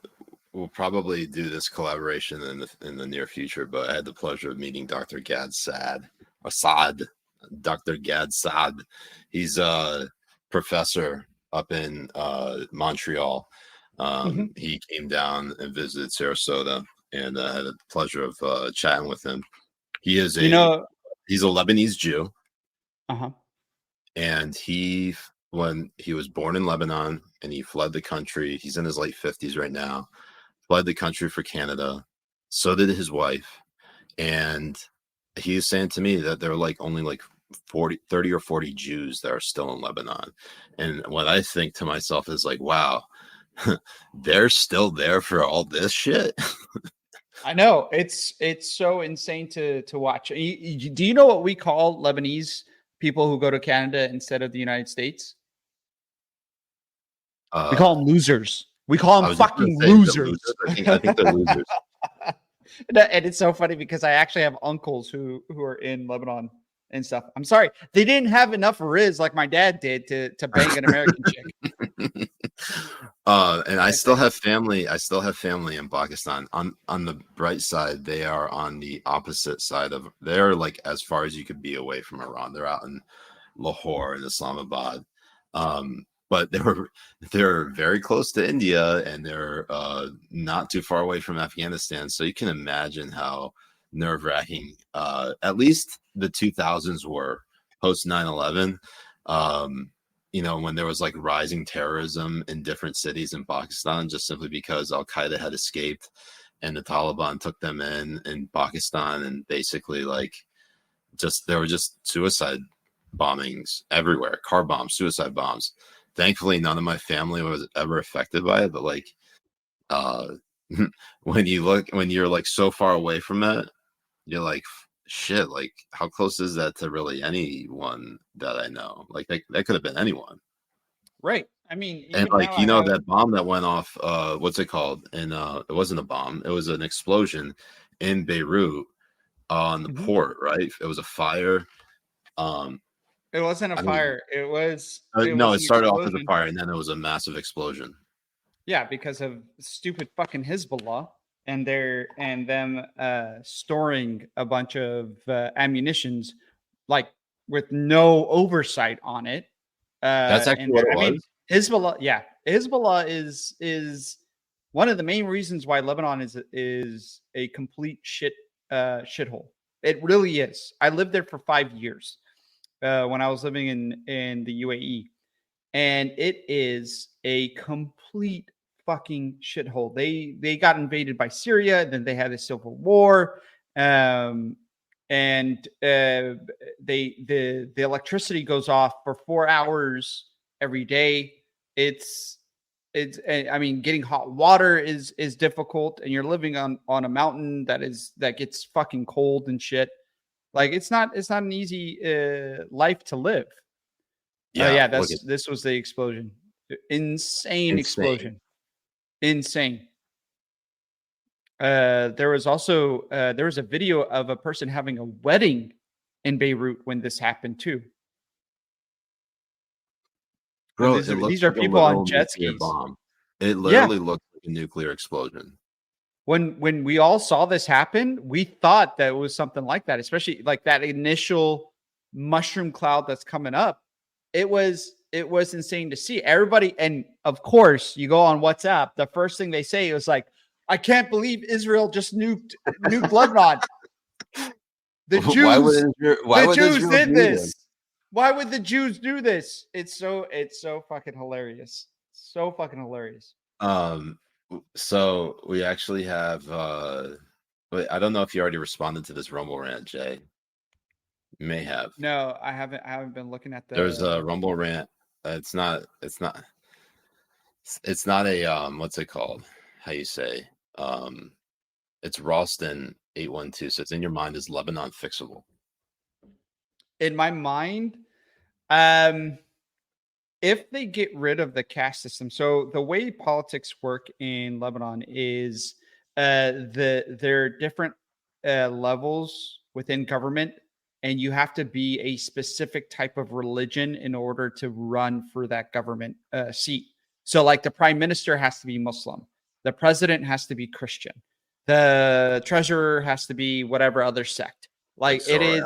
Speaker 1: we'll probably do this collaboration in the near future, but I had the pleasure of meeting Dr. Dr. Gad Saad. He's a professor up in Montreal. He came down and visited Sarasota, and I had the pleasure of chatting with him. He is he's a Lebanese Jew. And when he was born in Lebanon and he fled the country, he's in his late 50s right now, fled the country for Canada. So did his wife. And he was saying to me that there are only 30 or 40 Jews that are still in Lebanon. And what I think to myself is like, wow, they're still there for all this shit.
Speaker 2: I know it's so insane to watch. Do you know what we call Lebanese people who go to Canada instead of the United States? We call them losers. We call them fucking losers.
Speaker 1: I think they're losers.
Speaker 2: And it's so funny because I actually have uncles who are in Lebanon and stuff. I'm sorry, they didn't have enough riz like my dad did to bang an American chick.
Speaker 1: And I still have family. In Pakistan. On the bright side, they are on the opposite side of. They're like as far as you could be away from Iran. They're out in Lahore and Islamabad. But they're very close to India, and they're not too far away from Afghanistan. So you can imagine how nerve-wracking at least the 2000s were post 9/11. When there was like rising terrorism in different cities in Pakistan, just simply because Al Qaeda had escaped and the Taliban took them in Pakistan, and basically there were just suicide bombings everywhere, car bombs, suicide bombs. Thankfully, none of my family was ever affected by it. But when you're like so far away from it, you're like, shit, like how close is that to really anyone that I know? Like that could have been anyone.
Speaker 2: Right. I mean,
Speaker 1: and that bomb that went off, what's it called? And it wasn't a bomb, it was an explosion in Beirut on the port, right? It was a fire.
Speaker 2: It wasn't a fire. It
Speaker 1: started off as a fire and then it was a massive explosion.
Speaker 2: Yeah, because of stupid fucking Hezbollah and them storing a bunch of ammunitions like with no oversight on it.
Speaker 1: That's actually what it was.
Speaker 2: Hezbollah, yeah, Hezbollah is one of the main reasons why Lebanon is a complete shithole. It really is. I lived there for 5 years when I was living in the UAE, and it is a complete fucking shithole. They got invaded by Syria, then they had a civil war, and the electricity goes off for 4 hours every day. It's I mean, getting hot water is difficult, and you're living on a mountain that gets fucking cold and shit. Like it's not an easy life to live. Yeah, this was the explosion. Insane explosion. Insane. There was also there was a video of a person having a wedding in Beirut when this happened too.
Speaker 1: Bro,
Speaker 2: these are people on jet skis.
Speaker 1: Bomb. It literally looked like a nuclear explosion.
Speaker 2: When we all saw this happen, we thought that it was something like that, especially like that initial mushroom cloud that's coming up. It was insane to see everybody. And of course, you go on WhatsApp. The first thing they say is like, "I can't believe Israel just nuked Lebanon." The Jews, the Jews did this. Why would the Jews do this? It's so fucking hilarious. So fucking hilarious.
Speaker 1: So we actually have I don't know if you already responded to this Rumble rant, Jay. You may have.
Speaker 2: No, I haven't been looking at
Speaker 1: There's a Rumble rant. It's not a what's it called? How you say? It's Ralston 812. So it's in your mind, is Lebanon fixable?
Speaker 2: In my mind, if they get rid of the caste system, so the way politics work in Lebanon is there are different levels within government, and you have to be a specific type of religion in order to run for that government seat. So like the prime minister has to be Muslim, the president has to be Christian, the treasurer has to be whatever other sect. Like it is.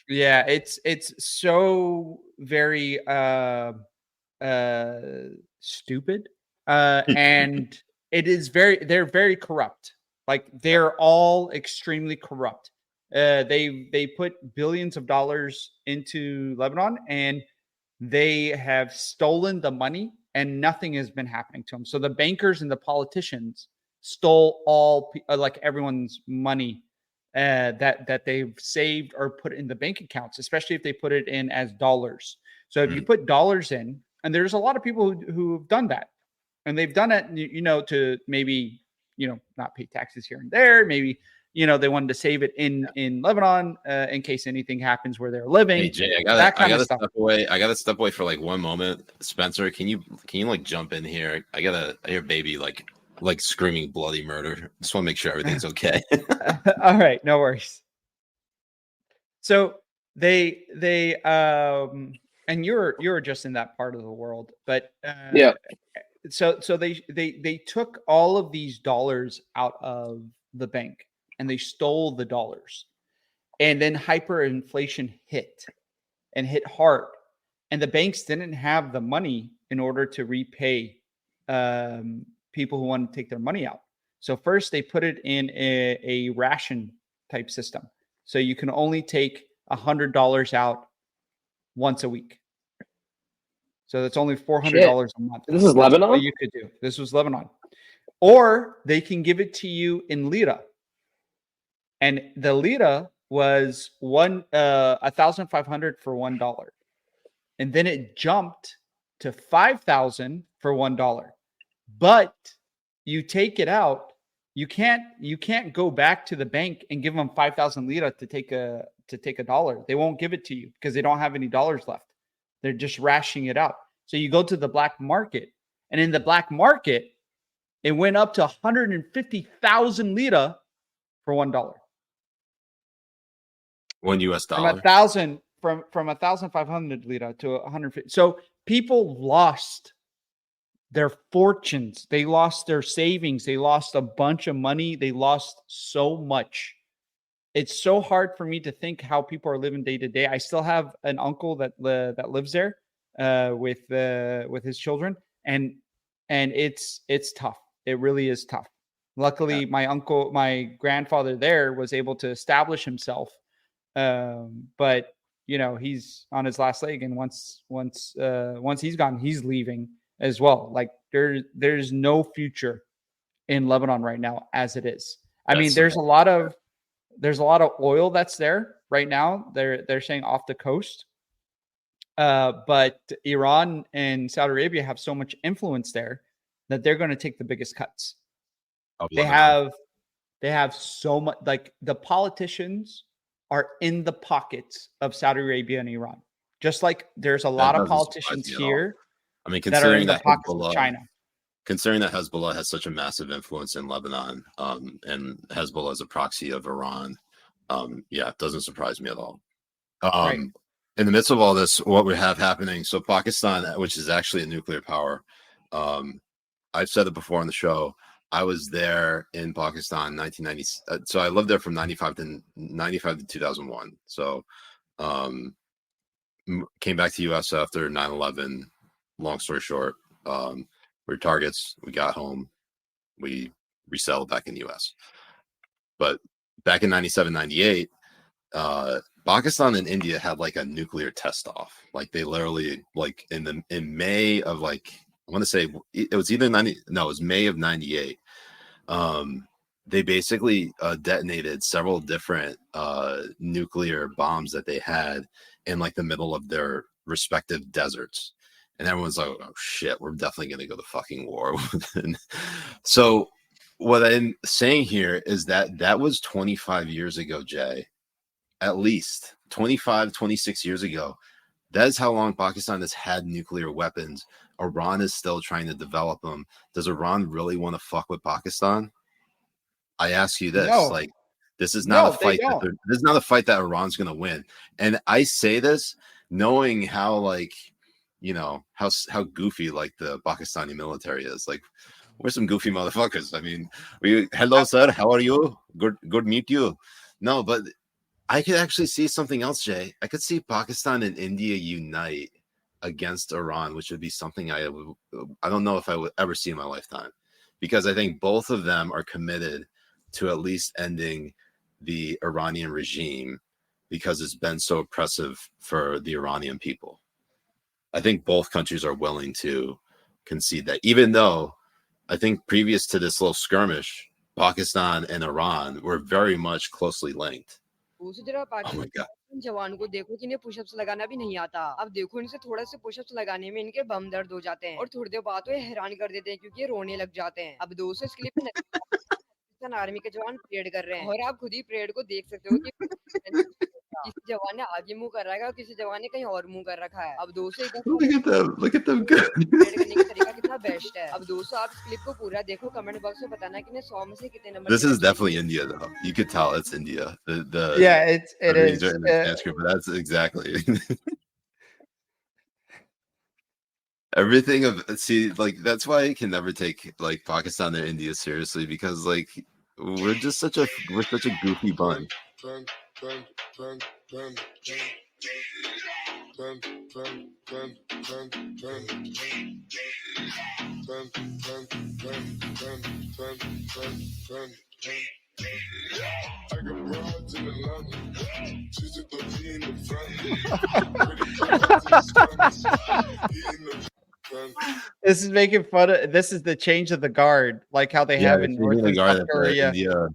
Speaker 2: Yeah, it's so very stupid, and they're very corrupt. Like they're all extremely corrupt. They put billions of dollars into Lebanon, and they have stolen the money, and nothing has been happening to them. So the bankers and the politicians stole all like everyone's money that they've saved or put in the bank accounts, especially if they put it in as dollars. So if you put dollars in, and there's a lot of people who've done that, and they've done it, to maybe, not pay taxes here and there. Maybe, they wanted to save it in Lebanon in case anything happens where they're living.
Speaker 1: Hey Jay, I gotta step away. I gotta step away for like 1 moment. Spencer, can you like jump in here? I hear baby like screaming bloody murder. Just want to make sure everything's okay.
Speaker 2: All right, no worries. So they and you're just in that part of the world, but
Speaker 6: yeah.
Speaker 2: So they took all of these dollars out of the bank, and they stole the dollars, and then hyperinflation hit hard, and the banks didn't have the money in order to repay people who want to take their money out. So first they put it in a ration type system. So you can only take $100 out once a week. So that's only $400 a month.
Speaker 6: This is Lebanon?
Speaker 2: What you could do. This was Lebanon. Or they can give it to you in lira. And the lira was 1,500 for $1. And then it jumped to 5,000 for $1. But you take it out, you can't go back to the bank and give them 5,000 lira to take a dollar. They won't give it to you because they don't have any dollars left. They're just rationing it out. So you go to the black market, and in the black market, it went up to 150,000 lira for $1.
Speaker 1: $1 US.
Speaker 2: From 1,500 lira to 150. So people lost their fortunes. They lost their savings. They lost a bunch of money. They lost so much. It's so hard for me to think how people are living day to day. I still have an uncle that lives there with his children, and it's tough. It really is tough. Luckily, my grandfather there was able to establish himself, but he's on his last leg, and once he's gone, he's leaving as well. Like there's no future in Lebanon right now as it is. I mean, there's a lot of oil that's there right now. They're saying off the coast. But Iran and Saudi Arabia have so much influence there that they're going to take the biggest cuts. They have so much, like the politicians are in the pockets of Saudi Arabia and Iran. Just like there's a lot of politicians here.
Speaker 1: I mean,
Speaker 2: that are in the pockets of China.
Speaker 1: Considering that Hezbollah has such a massive influence in Lebanon, and Hezbollah is a proxy of Iran, it doesn't surprise me at all.
Speaker 2: Right.
Speaker 1: In the midst of all this, what we have happening, so Pakistan, which is actually a nuclear power, I've said it before on the show, I was there in Pakistan 1990. So I lived there from 95 to 2001. So came back to US after 9/11. Long story short, we're targets. We got home. We resettled back in the US. But back in 97, 98, Pakistan and India had like a nuclear test off. Like they literally, like in May of like, I want to say it was either it was May of 98. They basically detonated several different nuclear bombs that they had in like the middle of their respective deserts. And everyone's like, oh shit, we're definitely going to go to fucking war. So what I'm saying here is that was 25 years ago, Jay, at least 25, 26 years ago. That is how long Pakistan has had nuclear weapons. Iran is still trying to develop them. Does Iran really want to fuck with Pakistan? I ask you this, like, this is not a fight. This is not a fight that Iran's going to win. And I say this knowing how, like, how goofy like the Pakistani military is. Like, we're some goofy motherfuckers. I mean, hello sir, how are you? Good meet you. No, but I could actually see something else, Jay. I could see Pakistan and India unite against Iran, which would be something I don't know if I would ever see in my lifetime, because I think both of them are committed to at least ending the Iranian regime because it's been so oppressive for the Iranian people. I think both countries are willing to concede that, even though I think previous to this little skirmish, Pakistan and Iran were very much closely linked. Oh my God.
Speaker 6: जवान को देखो कि इन्हें pushups लगाना भी नहीं आता। अब देखो इनसे थोड़ा से पुशअप्स लगाने में इनके बम दर्द हो जाते हैं और थोड़ी देर बाद ये हैरान कर देते हैं क्योंकि ये रोने लग जाते हैं। अब दोस्तों इस क्लिप में आर्मी के जवान परेड कर रहे हैं और आप खुद ही परेड को देख सकते हो कि किसी जवान ने आगे मुंह कर रखा है और किसी जवान ने कहीं और मुंह कर रखा है। अब दोस्तों
Speaker 1: look at them
Speaker 6: परेड करने का तरीका कितना बेस्ट है। अब दोस्तों आप इस क्लिप को पूरा देखो, कमेंट बॉक्स में बताना कि 100 में से कितने number.
Speaker 1: This is definitely India though. You could tell it's India.
Speaker 2: It is.
Speaker 1: But that's exactly everything of like that's why I can never take like Pakistan and India seriously, because like we're such a goofy bunch.
Speaker 2: This is making fun of. This is the change of the guard, like how they have in North Korea,
Speaker 1: India,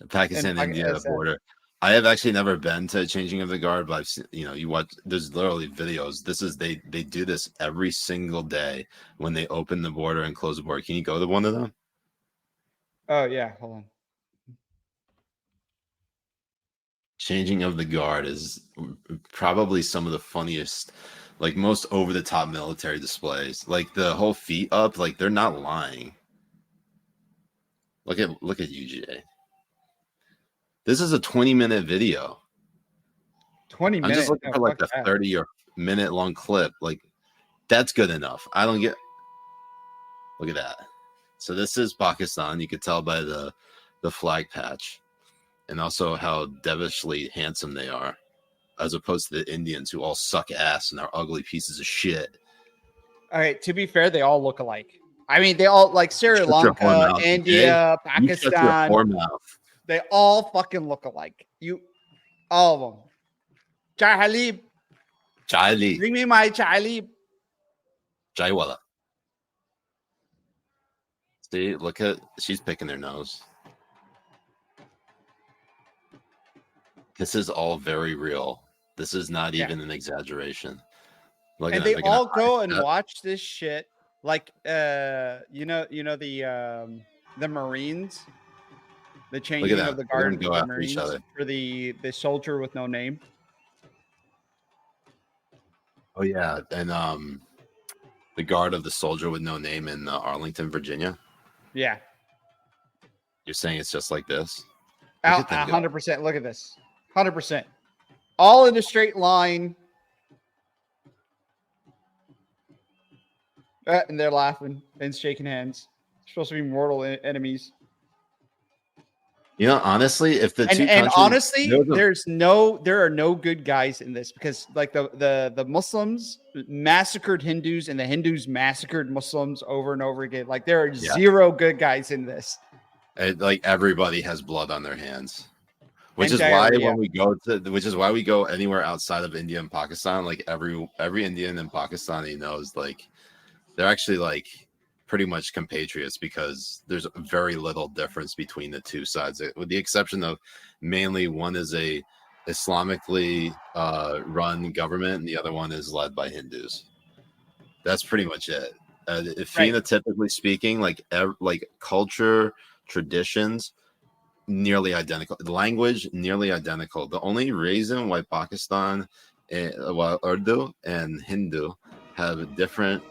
Speaker 1: Pakistan, India border. I have actually never been to a changing of the guard, but I've seen, you watch. There's literally videos. They do this every single day when they open the border and close the border. Can you go to one of them?
Speaker 2: Oh yeah, hold on.
Speaker 1: Changing of the guard is probably some of the funniest, like most over the top military displays. Like the whole feet up, like they're not lying. Look at you, Jay. This is a 20-minute video.
Speaker 2: 20 minutes.
Speaker 1: I'm just looking for like a 30 or minute long clip. Like that's good enough. I don't get. Look at that. So this is Pakistan. You could tell by the flag patch, and also how devilishly handsome they are, as opposed to the Indians who all suck ass and are ugly pieces of shit.
Speaker 2: All right. To be fair, they all look alike. I mean, they all like Sri Lanka, India, Pakistan. They all fucking look alike. All of them. Chai Halib. Bring me my Chai Halib.
Speaker 1: Jaiwala. See, look at, she's picking their nose. This is all very real. This is not even an exaggeration. Look
Speaker 2: and they all go and watch this shit. Like, the Marines, the changing of the guard
Speaker 1: go after each other
Speaker 2: for the soldier with no name.
Speaker 1: Oh yeah, and the guard of the soldier with no name in Arlington, Virginia.
Speaker 2: Yeah,
Speaker 1: you're saying it's just like this?
Speaker 2: 100%. Look at this, 100%, all in a straight line. And they're laughing and shaking hands. They're supposed to be mortal enemies.
Speaker 1: You know, honestly, if the two countries,
Speaker 2: honestly, there are no good guys in this, because like the Muslims massacred Hindus and the Hindus massacred Muslims over and over again. Like there are zero good guys in this.
Speaker 1: Like everybody has blood on their hands, which is why we go anywhere outside of India and Pakistan, like every Indian and Pakistani knows, like they're actually like pretty much compatriots, because there's very little difference between the two sides, with the exception of mainly one is a Islamically run government and the other one is led by Hindus. That's pretty much it. Phenotypically speaking, like culture, traditions, nearly identical. Language, nearly identical. The only reason why Pakistan, Urdu and Hindu have different,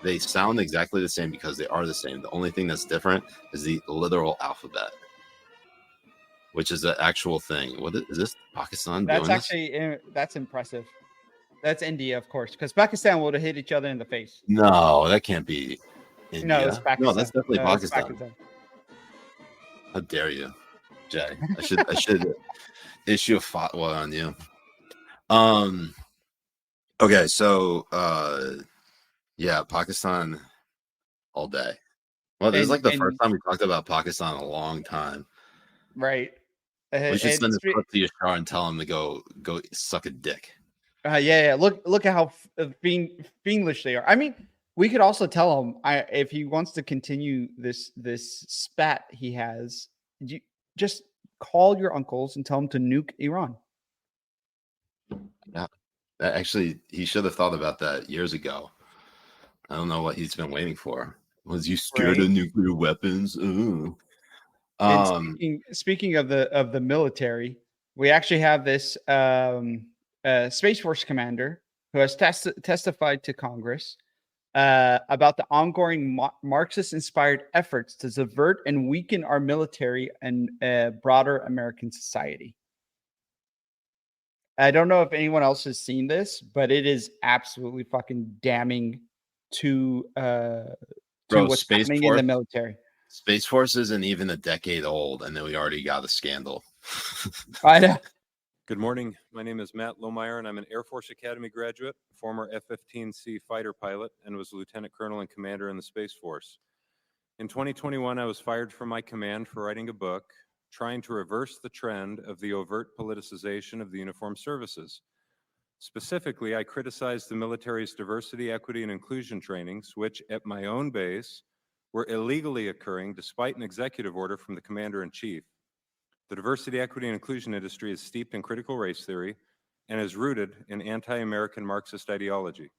Speaker 1: they sound exactly the same because they are the same. The only thing that's different is the literal alphabet, which is the actual thing. What is this? Pakistan
Speaker 2: that's
Speaker 1: doing
Speaker 2: actually that's impressive. That's India, of course, because Pakistan would have hit each other in the face.
Speaker 1: No, that can't be India.
Speaker 2: No, it's Pakistan.
Speaker 1: No, that's definitely Pakistan. How dare you, Jay? I should issue a fatwa on you. Okay, so yeah, Pakistan all day. Well, this is like the first time we talked about Pakistan in a long time.
Speaker 2: Right.
Speaker 1: We should send this clip to Yashar and tell him to go suck a dick.
Speaker 2: Yeah. Look at how fiendish they are. I mean, we could also tell him if he wants to continue this spat he has, just call your uncles and tell them to nuke Iran.
Speaker 1: Yeah. Actually, he should have thought about that years ago. I don't know what he's been waiting for. Was you scared of nuclear weapons? Ooh.
Speaker 2: Speaking of the military, we actually have this Space Force commander who has testified to Congress about the ongoing Marxist-inspired efforts to subvert and weaken our military and broader American society. I don't know if anyone else has seen this, but it is absolutely fucking damning to what's happening in the military.
Speaker 1: Space Force isn't even a decade old, and then we already got a scandal.
Speaker 2: I know.
Speaker 7: Good morning. My name is Matt Lohmeyer, and I'm an Air Force Academy graduate, former F-15C fighter pilot, and was lieutenant colonel and commander in the Space Force. In 2021, I was fired from my command for writing a book trying to reverse the trend of the overt politicization of the uniformed services. Specifically, I criticized the military's diversity, equity, and inclusion trainings, which at my own base were illegally occurring despite an executive order from the commander-in-chief. The diversity, equity, and inclusion industry is steeped in critical race theory and is rooted in anti-American Marxist ideology.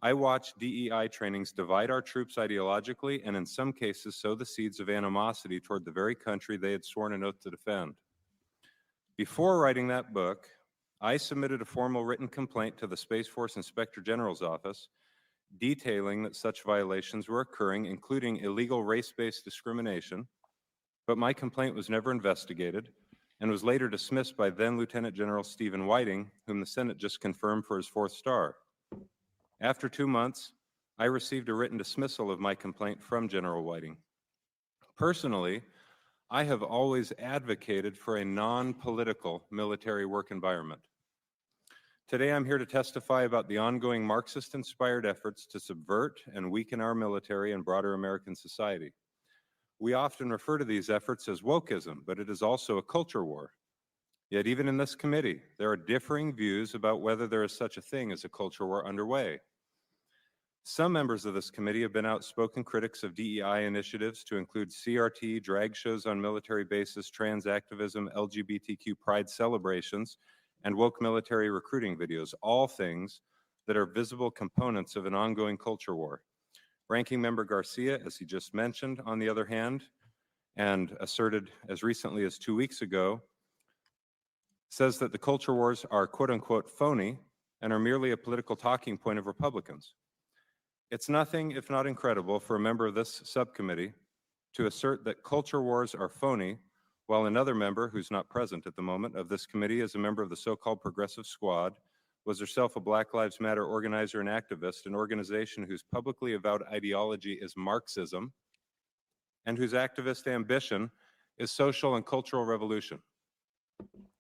Speaker 7: I watched DEI trainings divide our troops ideologically and in some cases sow the seeds of animosity toward the very country they had sworn an oath to defend. Before writing that book, I submitted a formal written complaint to the Space Force Inspector General's office detailing that such violations were occurring, including illegal race-based discrimination, but my complaint was never investigated and was later dismissed by then Lieutenant General Stephen Whiting, whom the Senate just confirmed for his 4th star. After 2 months, I received a written dismissal of my complaint from General Whiting. Personally, I have always advocated for a non-political military work environment. Today, I'm here to testify about the ongoing Marxist-inspired efforts to subvert and weaken our military and broader American society. We often refer to these efforts as wokeism, but it is also a culture war. Yet even in this committee, there are differing views about whether there is such a thing as a culture war underway. Some members of this committee have been outspoken critics of DEI initiatives to include CRT, drag shows on military bases, trans activism, LGBTQ pride celebrations, and woke military recruiting videos, all things that are visible components of an ongoing culture war. Ranking Member Garcia, as he just mentioned, on the other hand, and asserted as recently as 2 weeks ago, says that the culture wars are quote-unquote phony and are merely a political talking point of Republicans. It's nothing if not incredible for a member of this subcommittee to assert that culture wars are phony, while another member, who's not present at the moment, of this committee as a member of the so-called Progressive Squad, was herself a Black Lives Matter organizer and activist, an organization whose publicly avowed ideology is Marxism, and whose activist ambition is social and cultural revolution.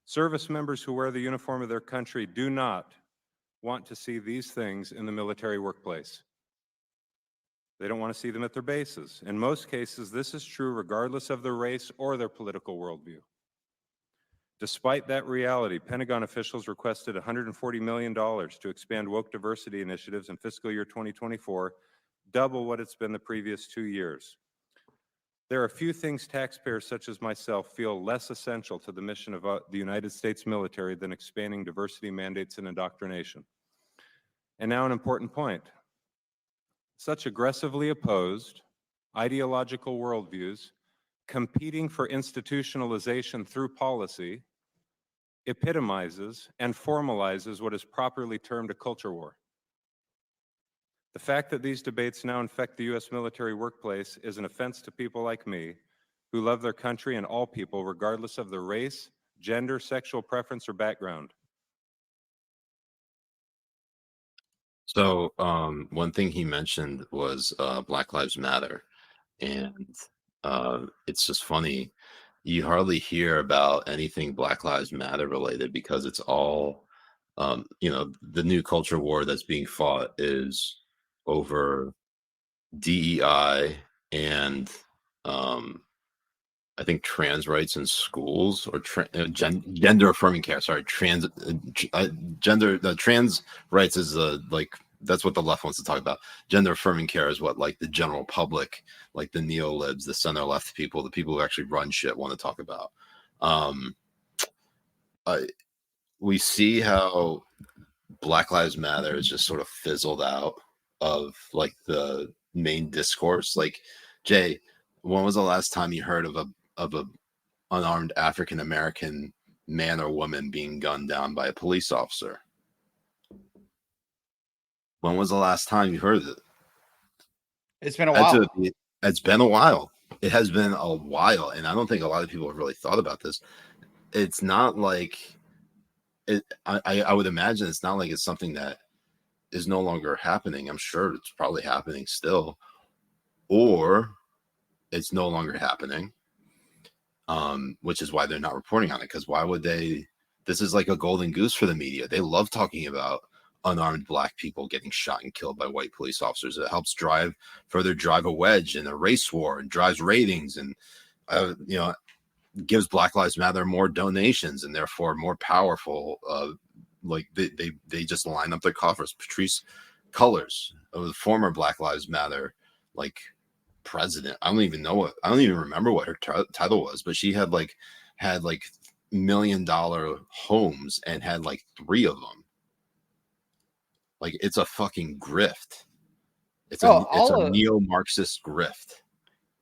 Speaker 7: Service members who wear the uniform of their country do not want to see these things in the military workplace. They don't want to see them at their bases. In most cases, this is true regardless of their race or their political worldview. Despite that reality, Pentagon officials requested $140 million to expand woke diversity initiatives in fiscal year 2024, double what it's been the previous 2 years. There are few things taxpayers such as myself feel less essential to the mission of the United States military than expanding diversity mandates and indoctrination. And now an important point. Such aggressively opposed ideological worldviews competing for institutionalization through policy epitomizes and formalizes what is properly termed a culture war. The fact that these debates now infect the U.S. military workplace is an offense to people like me who love their country and all people regardless of their race, gender, sexual preference, or background.
Speaker 1: So one thing he mentioned was Black Lives Matter. And it's just funny. You hardly hear about anything Black Lives Matter related because it's all, the new culture war that's being fought is over DEI and I think trans rights in schools or gender affirming care. Sorry, trans rights is that's what the left wants to talk about. Gender affirming care is what like the general public, like the neo-libs, the center left people, the people who actually run shit want to talk about. We see how Black Lives Matter is just sort of fizzled out of like the main discourse. Like, Jay, when was the last time you heard of a unarmed African American man or woman being gunned down by a police officer? When was the last time you heard of it?
Speaker 2: It's been a while.
Speaker 1: It's been a while. It has been a while, and I don't think a lot of people have really thought about this. It's not like it. I would imagine it's not like it's something that is no longer happening. I'm sure it's probably happening still, or it's no longer happening, which is why they're not reporting on it. Because why would they? This is like a golden goose for the media. They love talking about unarmed Black people getting shot and killed by white police officers. It helps further drive a wedge in a race war and drives ratings and, gives Black Lives Matter more donations and therefore more powerful. Like they just line up their coffers. Patrice Cullors, the former Black Lives Matter, like president. I don't even remember what her title was, but she had $1 million homes and had like 3 of them. Like, it's a fucking grift. It's a neo-Marxist grift.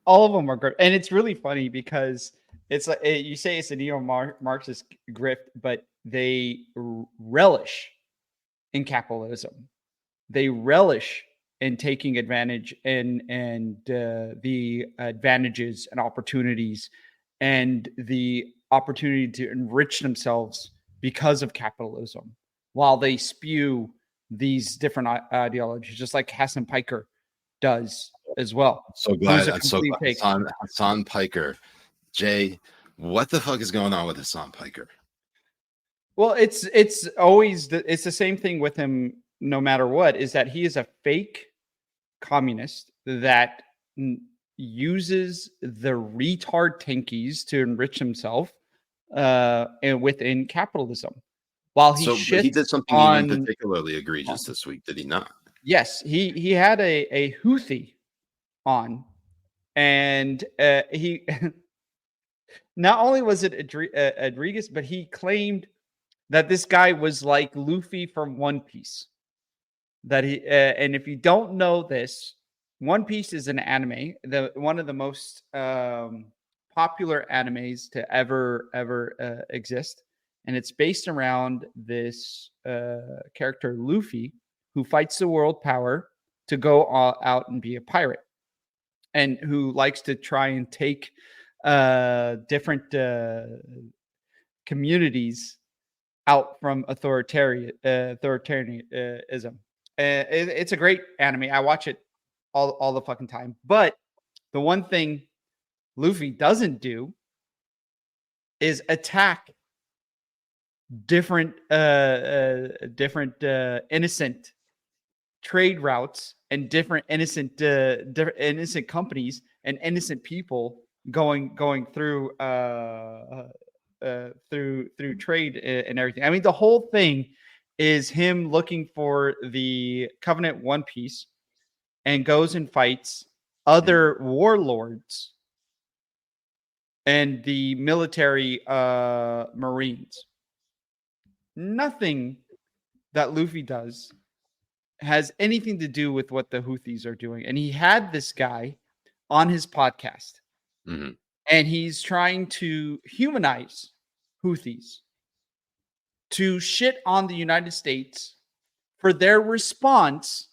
Speaker 2: All of them are grift. And it's really funny because it's like you say it's a neo-Marxist grift, but they relish in capitalism. They relish in taking advantage and the advantages and opportunities and the opportunity to enrich themselves because of capitalism, while they spew these different ideologies, just like Hassan Piker does as well.
Speaker 1: So glad. I'm so glad. Hassan Piker. Jay, what the fuck is going on with Hassan Piker?
Speaker 2: Well, it's always it's the same thing with him, no matter what, is that he is a fake communist that uses the retard tankies to enrich himself and within capitalism. While he
Speaker 1: did something even particularly egregious this week, did he not?
Speaker 2: Yes, he had a Houthi on, and he not only was it egregious, but he claimed that this guy was like Luffy from One Piece. That he and if you don't know this, One Piece is an anime, one of the most popular animes to ever exist, and it's based around this character Luffy, who fights the world power to go out and be a pirate, and who likes to try and take different communities out from authoritarianism. It's a great anime. I watch it all the fucking time. But the one thing Luffy doesn't do is attack different innocent trade routes and different innocent companies and innocent people going through through trade and everything. I mean, the whole thing is him looking for the Covenant One Piece and goes and fights other warlords and the military Marines. Nothing that Luffy does has anything to do with what the Houthis are doing. And he had this guy on his podcast.
Speaker 1: Mm-hmm.
Speaker 2: And he's trying to humanize Houthis, to shit on the United States for their response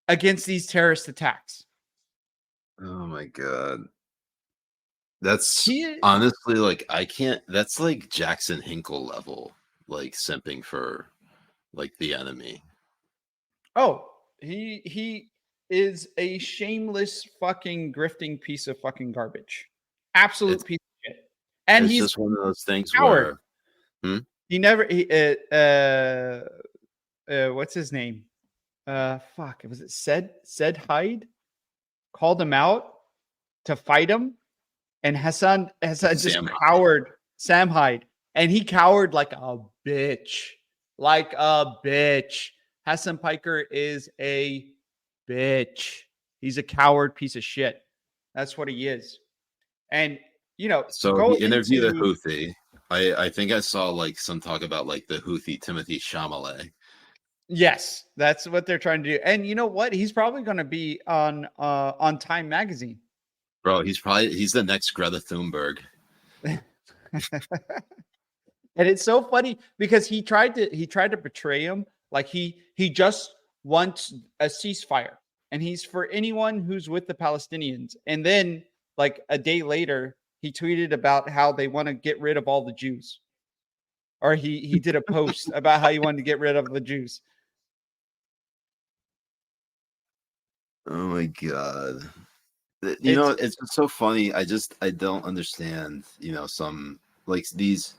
Speaker 2: against these terrorist attacks.
Speaker 1: Oh my God. That's honestly like, I can't, that's like Jackson Hinkle level, like simping for like the enemy.
Speaker 2: Oh, he is a shameless fucking grifting piece of fucking garbage. Absolute piece of shit. And he's
Speaker 1: just one of those things
Speaker 2: coward.
Speaker 1: where
Speaker 2: he never what's his name? Was it said Hyde called him out to fight him, and Hassan just cowered. Sam Hyde, and he cowered like a bitch. Hassan Piker is a bitch. He's a coward piece of shit. That's what he is. And
Speaker 1: so he interviewed the Houthi. I think I saw like some talk about like the Houthi Timothy Chalamet.
Speaker 2: Yes, that's what they're trying to do. And you know what? He's probably going to be on Time Magazine.
Speaker 1: Bro, he's the next Greta Thunberg.
Speaker 2: And it's so funny because he tried to portray him like he just wants a ceasefire, and he's for anyone who's with the Palestinians. And then like a day later, he tweeted about how they want to get rid of all the Jews. Or he did a post about how he wanted to get rid of the Jews.
Speaker 1: Oh my God. It's so funny. I don't understand, some like these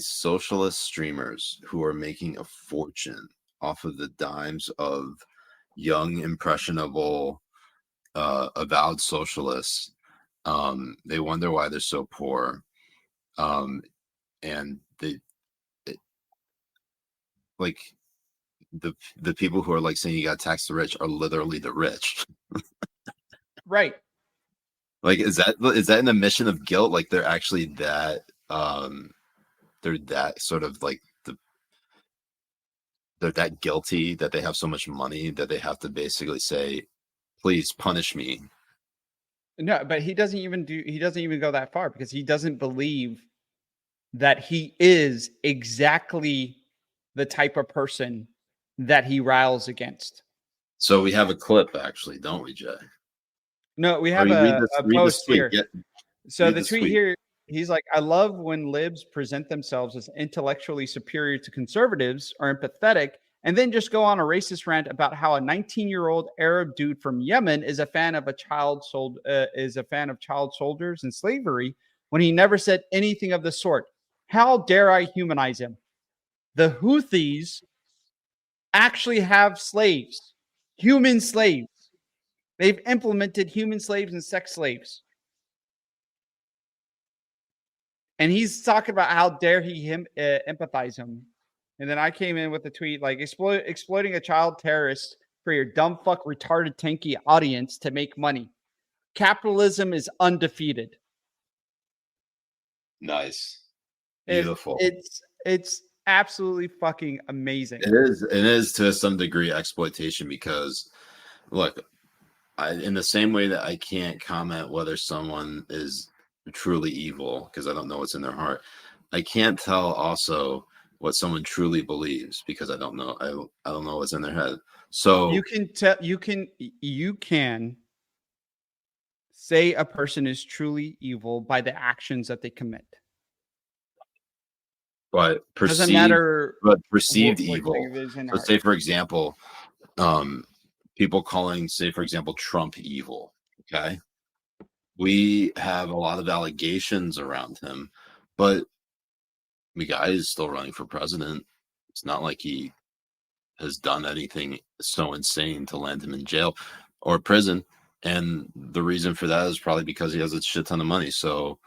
Speaker 1: socialist streamers who are making a fortune off of the dimes of young, impressionable, avowed socialists. They wonder why they're so poor. And the people who are like saying you got to tax the rich are literally the rich.
Speaker 2: Right.
Speaker 1: Like, is that an admission of guilt? Like they're actually that they're that sort of like they're that guilty that they have so much money that they have to basically say, please punish me.
Speaker 2: No, but he doesn't even go that far, because he doesn't believe that he is exactly the type of person that he riles against.
Speaker 1: So we have a clip, actually, don't we, Jay?
Speaker 2: No, we have a post here. So the tweet here he's like, I love when libs present themselves as intellectually superior to conservatives or empathetic, and then just go on a racist rant about how a 19-year-old Arab dude from Yemen is a fan of child soldiers and slavery when he never said anything of the sort. How dare I humanize him? The Houthis actually have slaves, human slaves. They've implemented human slaves and sex slaves. And he's talking about how dare he empathize him. And then I came in with a tweet like exploiting a child terrorist for your dumb fuck retarded tanky audience to make money. Capitalism is undefeated.
Speaker 1: Nice. Beautiful.
Speaker 2: It's absolutely fucking amazing.
Speaker 1: It is to some degree exploitation because look, in the same way that I can't comment whether someone is truly evil because I don't know what's in their heart, I can't tell also what someone truly believes because I don't know. I don't know what's in their head. So
Speaker 2: you can tell. You can say a person is truly evil by the actions that they commit.
Speaker 1: But
Speaker 2: doesn't matter.
Speaker 1: But perceived
Speaker 2: what
Speaker 1: evil. So
Speaker 2: heart.
Speaker 1: say for example, people calling, say for example, Trump evil. Okay, we have a lot of allegations around him, but the guy is still running for president. It's not like he has done anything so insane to land him in jail or prison. And the reason for that is probably because he has a shit ton of money. So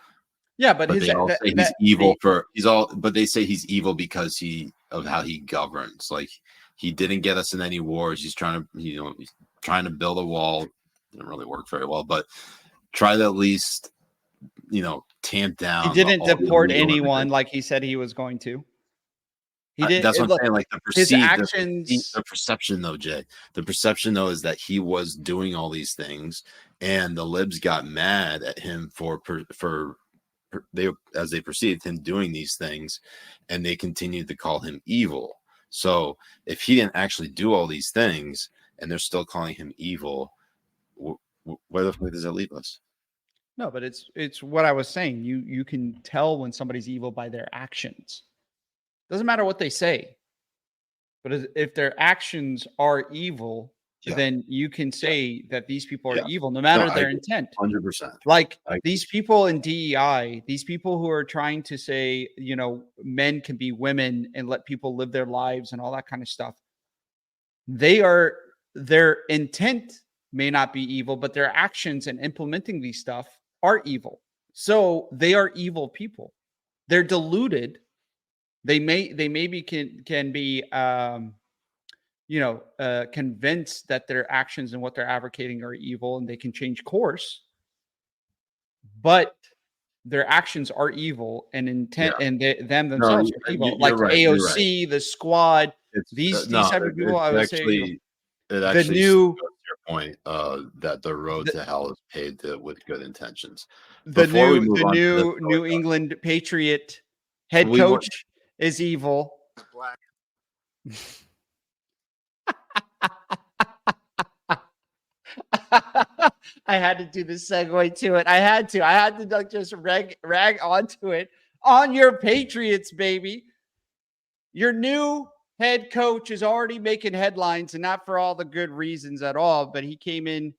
Speaker 2: yeah, but
Speaker 1: they all say he's evil but they say he's evil because of how he governs. Like he didn't get us in any wars. He's trying to build a wall. Didn't really work very well, but try to at least tamp down.
Speaker 2: He didn't deport anyone like he said he was going to. He did.
Speaker 1: That's what I'm saying. Like
Speaker 2: his actions,
Speaker 1: the perception, though, Jay. The perception, though, is that he was doing all these things, and the libs got mad at him for as they perceived him doing these things, and they continued to call him evil. So if he didn't actually do all these things, and they're still calling him evil, where the fuck does that leave us?
Speaker 2: No, but it's what I was saying. You can tell when somebody's evil by their actions. Doesn't matter what they say, but if their actions are evil, then you can say that these people are evil, no matter their intent.
Speaker 1: 100%.
Speaker 2: Like these people in DEI, these people who are trying to say, men can be women and let people live their lives and all that kind of stuff. Their intent may not be evil, but their actions in implementing these stuff are evil. So they are evil people. They're deluded. They maybe can be convinced that their actions and what they're advocating are evil, and they can change course. But their actions are evil, and intent, and them themselves are evil. Like right, AOC, the Squad, these type of people. I would say
Speaker 1: it actually your point that the road to hell is paved with good intentions.
Speaker 2: The new New England Patriot head coach is evil.
Speaker 1: Black.
Speaker 2: I had to do the segue to it. I had to like just rag onto it. On your Patriots, baby. Your new head coach is already making headlines, and not for all the good reasons at all, but he came in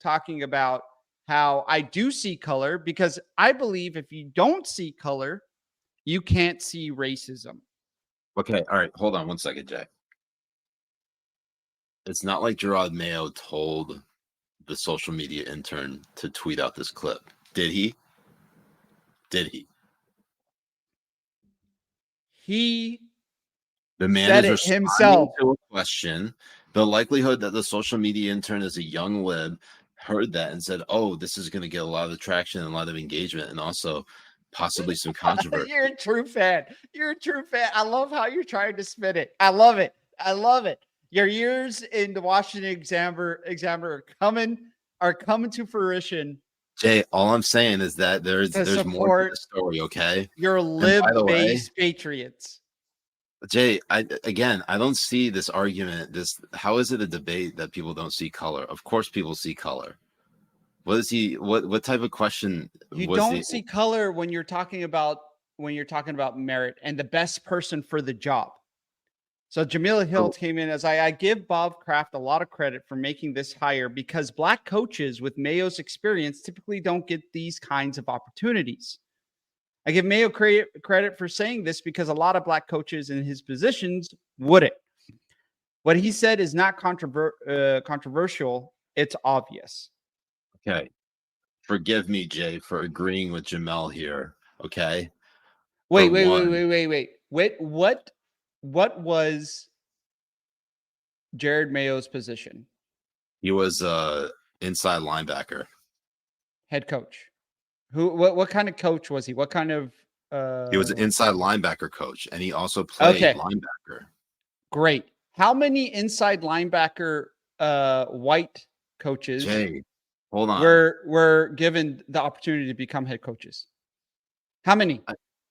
Speaker 2: talking about how I do see color, because I believe if you don't see color, you can't see racism.
Speaker 1: Okay. All right. Hold on one second, Jay. It's not like Gerard Mayo told the social media intern to tweet out this clip. Did he? The man
Speaker 2: said
Speaker 1: is
Speaker 2: it himself
Speaker 1: to a question. The likelihood that the social media intern is a young lib heard that and said, "Oh, this is going to get a lot of traction and a lot of engagement, and also possibly some controversy."
Speaker 2: You're a true fan. I love how you're trying to spin it. I love it. Your years in the Washington Examiner are coming to fruition.
Speaker 1: Jay, all I'm saying is that there's more to the story, okay?
Speaker 2: Your lib-based Patriots.
Speaker 1: Jay, I don't see this argument. How is it a debate that people don't see color? Of course people see color. What is he? What type of question?
Speaker 2: You
Speaker 1: was
Speaker 2: don't
Speaker 1: the,
Speaker 2: see color when you're talking about merit and the best person for the job. So Jamila Hill came in as I give Bob Kraft a lot of credit for making this hire because black coaches with Mayo's experience typically don't get these kinds of opportunities. I give Mayo credit for saying this because a lot of black coaches in his positions wouldn't. What he said is not controversial. It's obvious.
Speaker 1: Okay. Forgive me, Jay, for agreeing with Jamel here. Okay.
Speaker 2: Wait. What was Jared Mayo's position?
Speaker 1: He was inside linebacker.
Speaker 2: Head coach. What kind of coach was he? What kind of
Speaker 1: he was an inside linebacker coach, and he also played linebacker.
Speaker 2: Great. How many inside linebacker white coaches
Speaker 1: Jay, hold on.
Speaker 2: were given the opportunity to become head coaches? How many?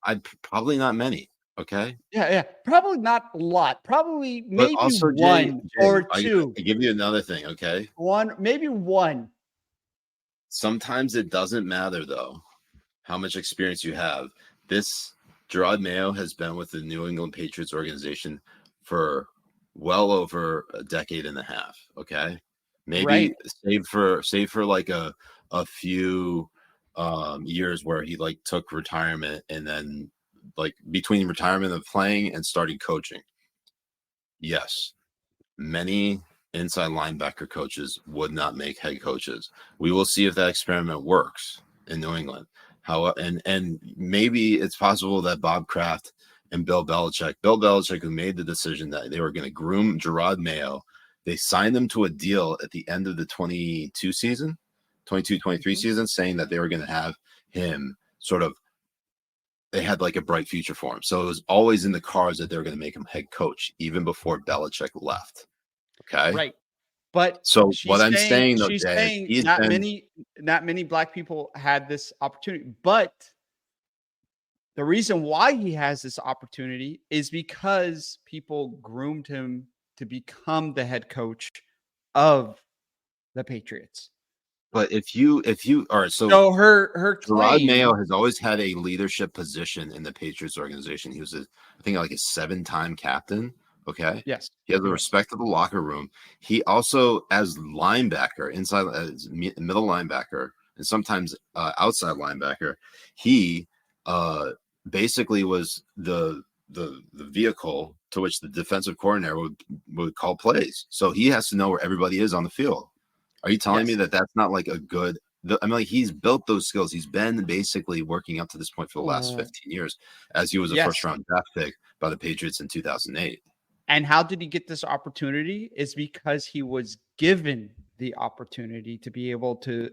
Speaker 1: I probably not many. Okay.
Speaker 2: Yeah. Probably not a lot. Probably maybe
Speaker 1: also,
Speaker 2: one
Speaker 1: Jay,
Speaker 2: or two.
Speaker 1: I give you another thing. Okay.
Speaker 2: Maybe one.
Speaker 1: Sometimes it doesn't matter though how much experience you have. This Gerard Mayo has been with the New England Patriots organization for well over a decade and a half. Okay. Maybe save for like a few years where he like took retirement and then like between retirement of playing and starting coaching. Yes, many inside linebacker coaches would not make head coaches. We will see if that experiment works in New England. And maybe it's possible that Bob Kraft and Bill Belichick, who made the decision that they were going to groom Gerard Mayo, they signed him to a deal at the end of the 22-23 season, saying that they were going to have him sort of, they had like a bright future for him. So it was always in the cards that they were going to make him head coach even before Belichick left. Okay.
Speaker 2: Right. But
Speaker 1: so what I'm saying, though,
Speaker 2: she's
Speaker 1: Jay,
Speaker 2: saying not many black people had this opportunity, but the reason why he has this opportunity is because people groomed him to become the head coach of the Patriots.
Speaker 1: But if you all right,
Speaker 2: so her
Speaker 1: Gerard Mayo has always had a leadership position in the Patriots organization. He was I think like a 7-time captain. Okay.
Speaker 2: Yes.
Speaker 1: He has the respect of the locker room. He also, as linebacker, inside as middle linebacker, and sometimes outside linebacker, he basically was the vehicle to which the defensive coordinator would call plays. So he has to know where everybody is on the field. Are you telling me that that's not like a good? I mean, like he's built those skills. He's been basically working up to this point for the last 15 years, as he was a first-round draft pick by the Patriots in 2008.
Speaker 2: And how did he get this opportunity? Is because he was given the opportunity to be able to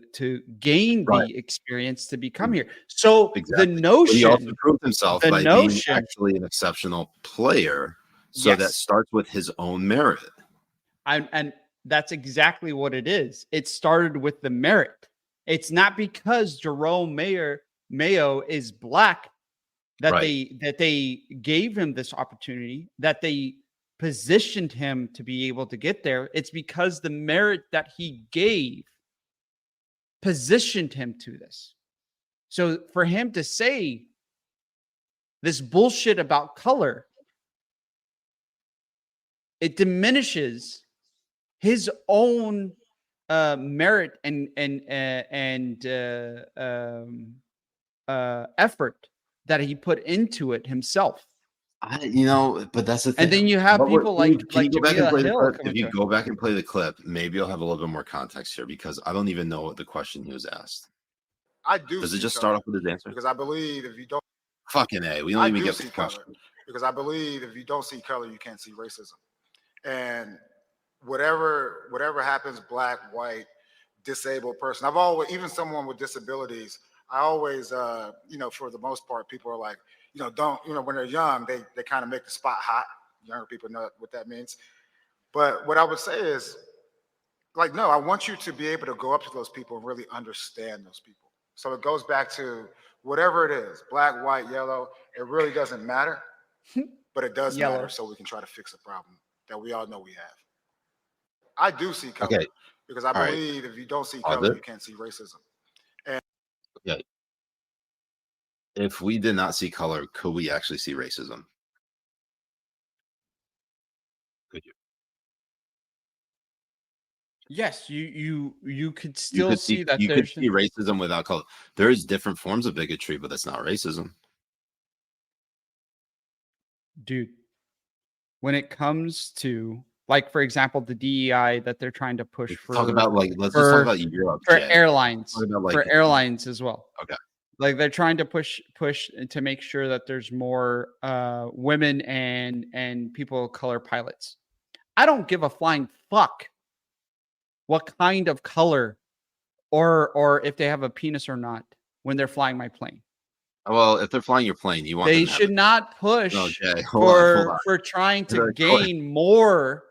Speaker 2: gain the experience to become here. So the notion,
Speaker 1: but he also proved himself by being actually an exceptional player. So that starts with his own merit.
Speaker 2: And that's exactly what it is. It started with the merit. It's not because Jerome Mayo is black that they gave him this opportunity, that they positioned him to be able to get there. It's because the merit that he gave positioned him to this. So for him to say this bullshit about color, it diminishes his own merit and effort that he put into it himself.
Speaker 1: But that's the thing.
Speaker 2: And then you have people like Jamila Hill.
Speaker 1: If you go back and play the clip, maybe you'll have a little bit more context here because I don't even know what the question he was asked.
Speaker 8: I do.
Speaker 1: Does it just start off with his answer?
Speaker 8: Because I believe if you don't
Speaker 1: fucking A, we don't even get the question.
Speaker 8: Because I believe if you don't see color, you can't see racism. And whatever happens, black, white, disabled person, I've always, even someone with disabilities, I always, for the most part, people are like, when they're young, they kind of make the spot hot. Younger people know what that means. But what I would say is, like, no, I want you to be able to go up to those people and really understand those people. So it goes back to whatever it is, black, white, yellow, it really doesn't matter, but it does matter so we can try to fix a problem that we all know we have. I do see color.
Speaker 1: Okay.
Speaker 8: because I believe if you don't see color, you can't see racism. And
Speaker 1: yeah, if we did not see color, could we actually see racism? Could you?
Speaker 2: Yes, you could still see that
Speaker 1: you
Speaker 2: there's
Speaker 1: could see racism without color. There is different forms of bigotry, but that's not racism.
Speaker 2: Dude, when it comes to, like, for example, the DEI that they're trying to push
Speaker 1: Let's
Speaker 2: for,
Speaker 1: talk about let's just talk about Europe
Speaker 2: for
Speaker 1: Jay.
Speaker 2: airlines,
Speaker 1: About,
Speaker 2: for airlines as well.
Speaker 1: Okay.
Speaker 2: Like, they're trying to push to make sure that there's more women and people of color pilots. I don't give a flying fuck what kind of color or if they have a penis or not when they're flying my plane.
Speaker 1: Well, if they're flying your plane, you want
Speaker 2: they
Speaker 1: them to
Speaker 2: should not push
Speaker 1: Jay,
Speaker 2: for trying to gain more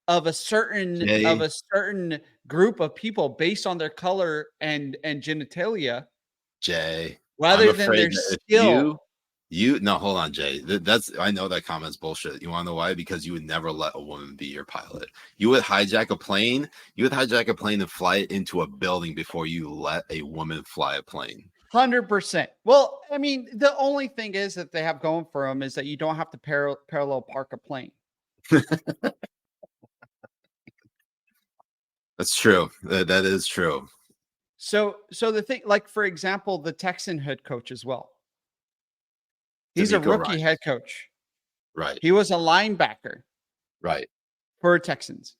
Speaker 2: of a certain group of people based on their color and genitalia.
Speaker 1: Jay,
Speaker 2: rather than their skill.
Speaker 1: No, hold on, Jay. I know that comment's bullshit. You want to know why? Because you would never let a woman be your pilot. You would hijack a plane. You would hijack a plane and fly it into a building before you let a woman fly a plane.
Speaker 2: 100%. Well, I mean, the only thing is that they have going for them is that you don't have to parallel park a plane.
Speaker 1: That's true. That is true.
Speaker 2: So the thing, like, for example, the Texan head coach as well. He's a rookie head coach.
Speaker 1: Right.
Speaker 2: He was a linebacker.
Speaker 1: Right.
Speaker 2: For Texans.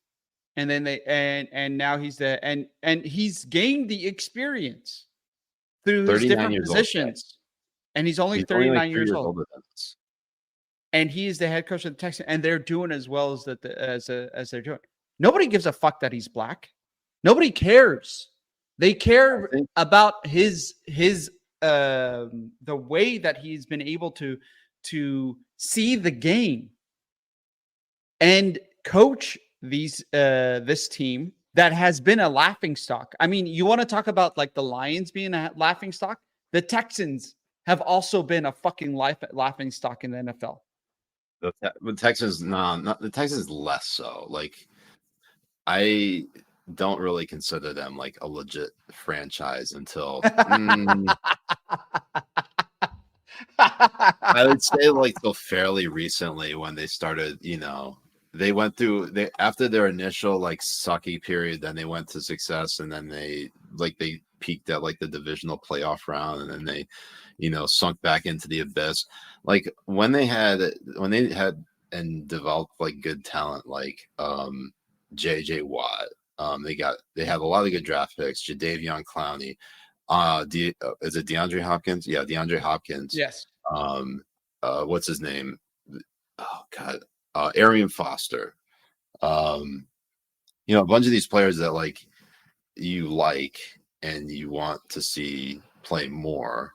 Speaker 2: And then and now he's and he's gained the experience through his different positions. And he's only 39 years old. And he is the head coach of the Texans, and they're doing as well as as they're doing. Nobody gives a fuck that he's black. Nobody cares. They care about his the way that he's been able to see the game and coach this team that has been a laughingstock. I mean, you want to talk about like the Lions being a laughingstock? The Texans have also been a fucking laughingstock in the NFL.
Speaker 1: The Texans, the Texans less so. Like, I don't really consider them like a legit franchise until I would say like till fairly recently when they started, they went through after their initial like sucky period, then they went to success, and then they peaked at like the divisional playoff round, and then they sunk back into the abyss. Like when they had and developed like good talent like JJ Watt. They have a lot of good draft picks. Jadeveon Clowney. Is it DeAndre Hopkins? Yeah, DeAndre Hopkins.
Speaker 2: Yes.
Speaker 1: What's his name? Oh God. Arian Foster. A bunch of these players that like you like and you want to see play more.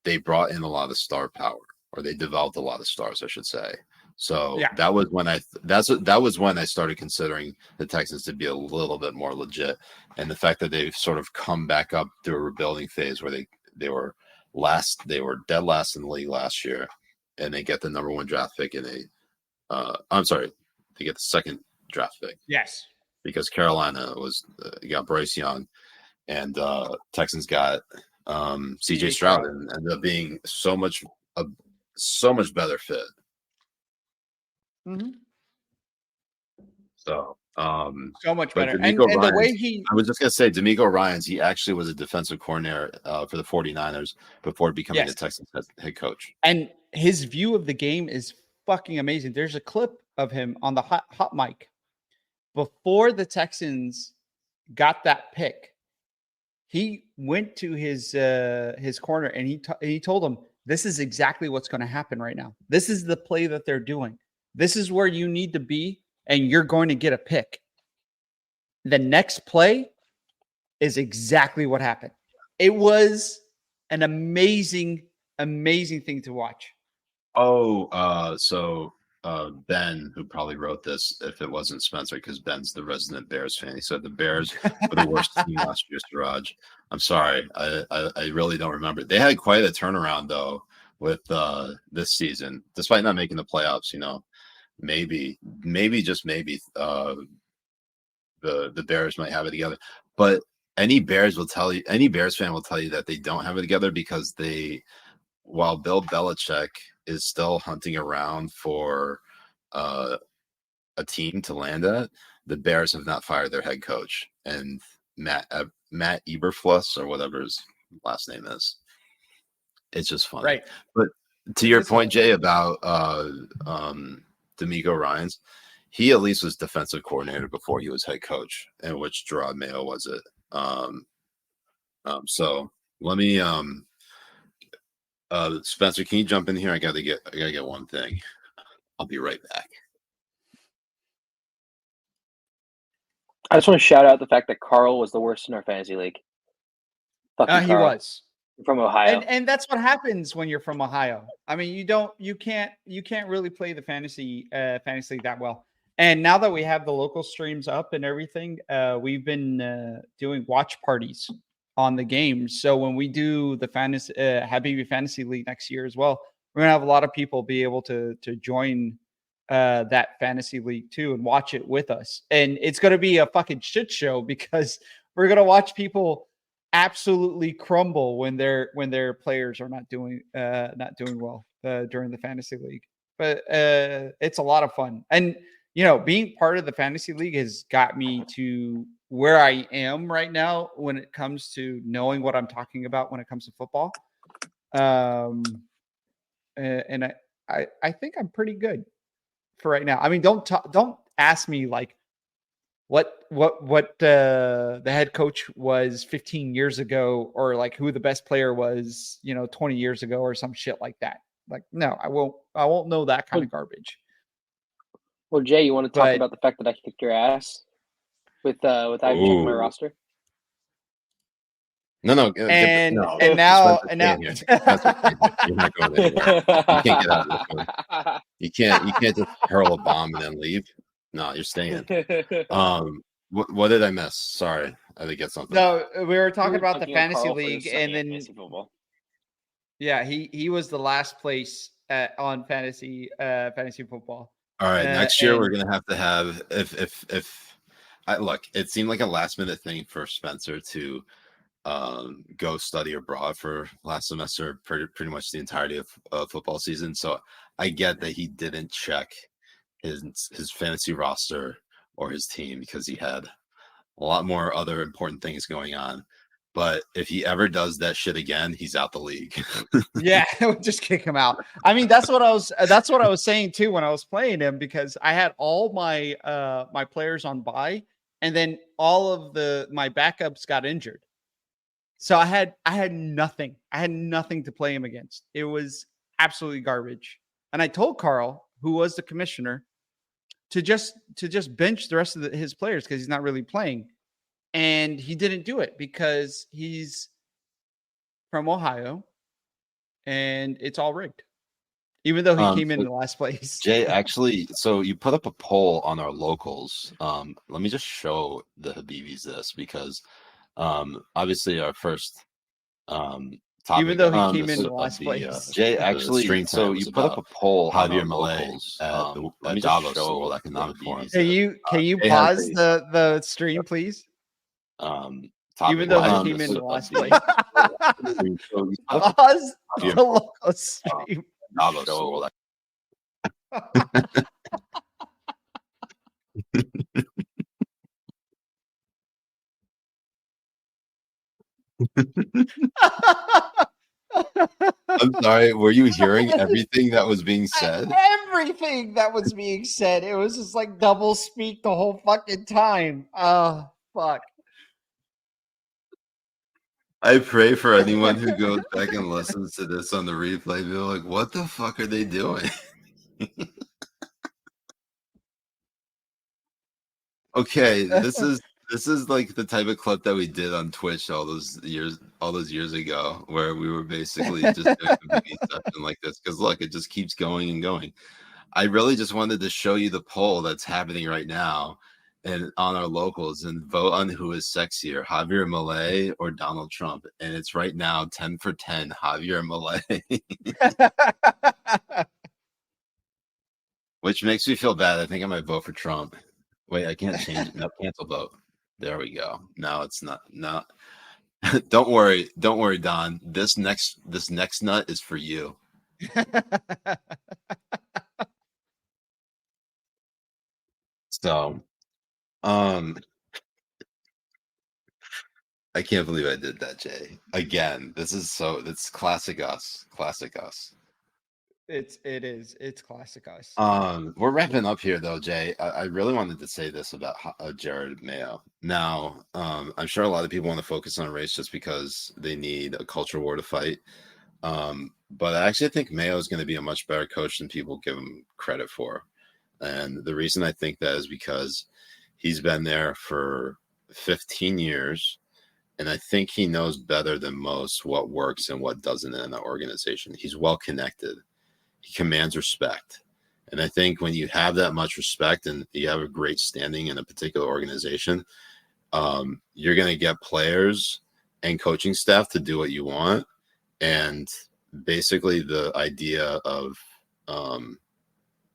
Speaker 1: They brought in a lot of star power, or they developed a lot of stars, I should say. So that was when I started considering the Texans to be a little bit more legit, and the fact that they've sort of come back up through a rebuilding phase where they were dead last in the league last year, and they get the number 1 draft pick and they get the second draft pick.
Speaker 2: Yes,
Speaker 1: because Carolina got Bryce Young, and Texans got CJ Stroud, and ended up being so much better fit.
Speaker 2: Mm-hmm.
Speaker 1: So
Speaker 2: much better. And the way
Speaker 1: I was just gonna say, DeMeco Ryans, he actually was a defensive coordinator for the 49ers before becoming a Texans head coach.
Speaker 2: And his view of the game is fucking amazing. There's a clip of him on the hot mic before the Texans got that pick. He went to his corner and he told him, "This is exactly what's going to happen right now. This is the play that they're doing. This is where you need to be, and you're going to get a pick." The next play is exactly what happened. It was an amazing, amazing thing to watch.
Speaker 1: So Ben, who probably wrote this, if it wasn't Spencer, because Ben's the resident Bears fan, he said the Bears were the worst team last year, Siraj. I'm sorry. I really don't remember. They had quite a turnaround, though, with this season, despite not making the playoffs. Maybe, just maybe, the Bears might have it together, but any Bears fan will tell you that they don't have it together because while Bill Belichick is still hunting around for a team to land at, the Bears have not fired their head coach, and Matt Eberflus or whatever his last name is. It's just funny,
Speaker 2: Right?
Speaker 1: But to your point, Jay, about D'Amico Ryans, he at least was defensive coordinator before he was head coach, and which Gerard Mayo was it. So let me Spencer, can you jump in here? I gotta get one thing. I'll be right back.
Speaker 9: I just want to shout out the fact that Carl was the worst in our fantasy league.
Speaker 2: He was
Speaker 9: from Ohio,
Speaker 2: and that's what happens when you're from Ohio. I mean, you can't really play the fantasy league that well. And now that we have the local streams up and everything, we've been doing watch parties on the games. So when we do the fantasy Habibi Fantasy League next year as well, we're gonna have a lot of people be able to join that fantasy league too and watch it with us. And it's gonna be a fucking shit show because we're gonna watch people absolutely crumble when their players are not doing well during the fantasy league. But it's a lot of fun. And being part of the fantasy league has got me to where I am right now when it comes to knowing what I'm talking about when it comes to football. And I think I'm pretty good for right now. I mean, don't ask me like what the head coach was 15 years ago or like who the best player was, 20 years ago or some shit like that. Like, no, I won't know that kind of garbage.
Speaker 9: Well, Jay, you want to talk about the fact that I kicked your ass with checking my roster?
Speaker 1: No.
Speaker 2: And now
Speaker 1: you're not going anywhere. You can't get out of this one. You can't just hurl a bomb and then leave. No, you're staying. What did I miss? Sorry, I didn't get something.
Speaker 2: No, we were talking about the fantasy league, and then yeah, he was the last place on fantasy football.
Speaker 1: All right, next year we're gonna have to have if I look. It seemed like a last minute thing for Spencer to go study abroad for last semester, pretty much the entirety of football season. So I get that he didn't check his fantasy roster or his team because he had a lot more other important things going on. But if he ever does that shit again, he's out the league.
Speaker 2: Yeah, just kick him out. I mean, that's what I was saying too when I was playing him, because I had all my my players on bye, and then all of my backups got injured. So I had nothing. I had nothing to play him against. It was absolutely garbage. And I told Carl, who was the commissioner, to just bench the rest of his players because he's not really playing. And he didn't do it because he's from Ohio and it's all rigged. Even though he came in the last place.
Speaker 1: Jay, actually, so you put up a poll on our locals. Let me just show the Habibis this because obviously our first topic,
Speaker 2: even though he came in the last place.
Speaker 1: Jay, actually, so you put up a poll on Javier Milei at Davos, the World Economic Forum.
Speaker 2: Can you pause the stream, please? Even though he came in the last place. Pause the local stream.
Speaker 1: Davos, the World I'm sorry, were you hearing everything that was being said?
Speaker 2: Everything that was being said. It was just like double speak the whole fucking time. Oh, fuck.
Speaker 1: I pray for anyone who goes back and listens to this on the replay. They're like, what the fuck are they doing? Okay, this is like the type of clip that we did on Twitch all those years ago, where we were basically just doing something like this. Because look, it just keeps going and going. I really just wanted to show you the poll that's happening right now, and on our locals, and vote on who is sexier, Javier Milei or Donald Trump. And it's right now 10 for 10, Javier Milei. Which makes me feel bad. I think I might vote for Trump. Wait, I can't change it. No, cancel vote. There we go. Now it's not. No, don't worry, Don. This next nut is for you. So, I can't believe I did that, Jay. Again, that's classic us. Classic us.
Speaker 2: It's classic us.
Speaker 1: We're wrapping up here though, Jay. I really wanted to say this about Jared Mayo. Now, I'm sure a lot of people want to focus on race just because they need a culture war to fight. But I actually think Mayo is going to be a much better coach than people give him credit for. And the reason I think that is because he's been there for 15 years. And I think he knows better than most what works and what doesn't in that organization. He's well connected. He commands respect. And I think when you have that much respect and you have a great standing in a particular organization, you're going to get players and coaching staff to do what you want. And basically the idea of,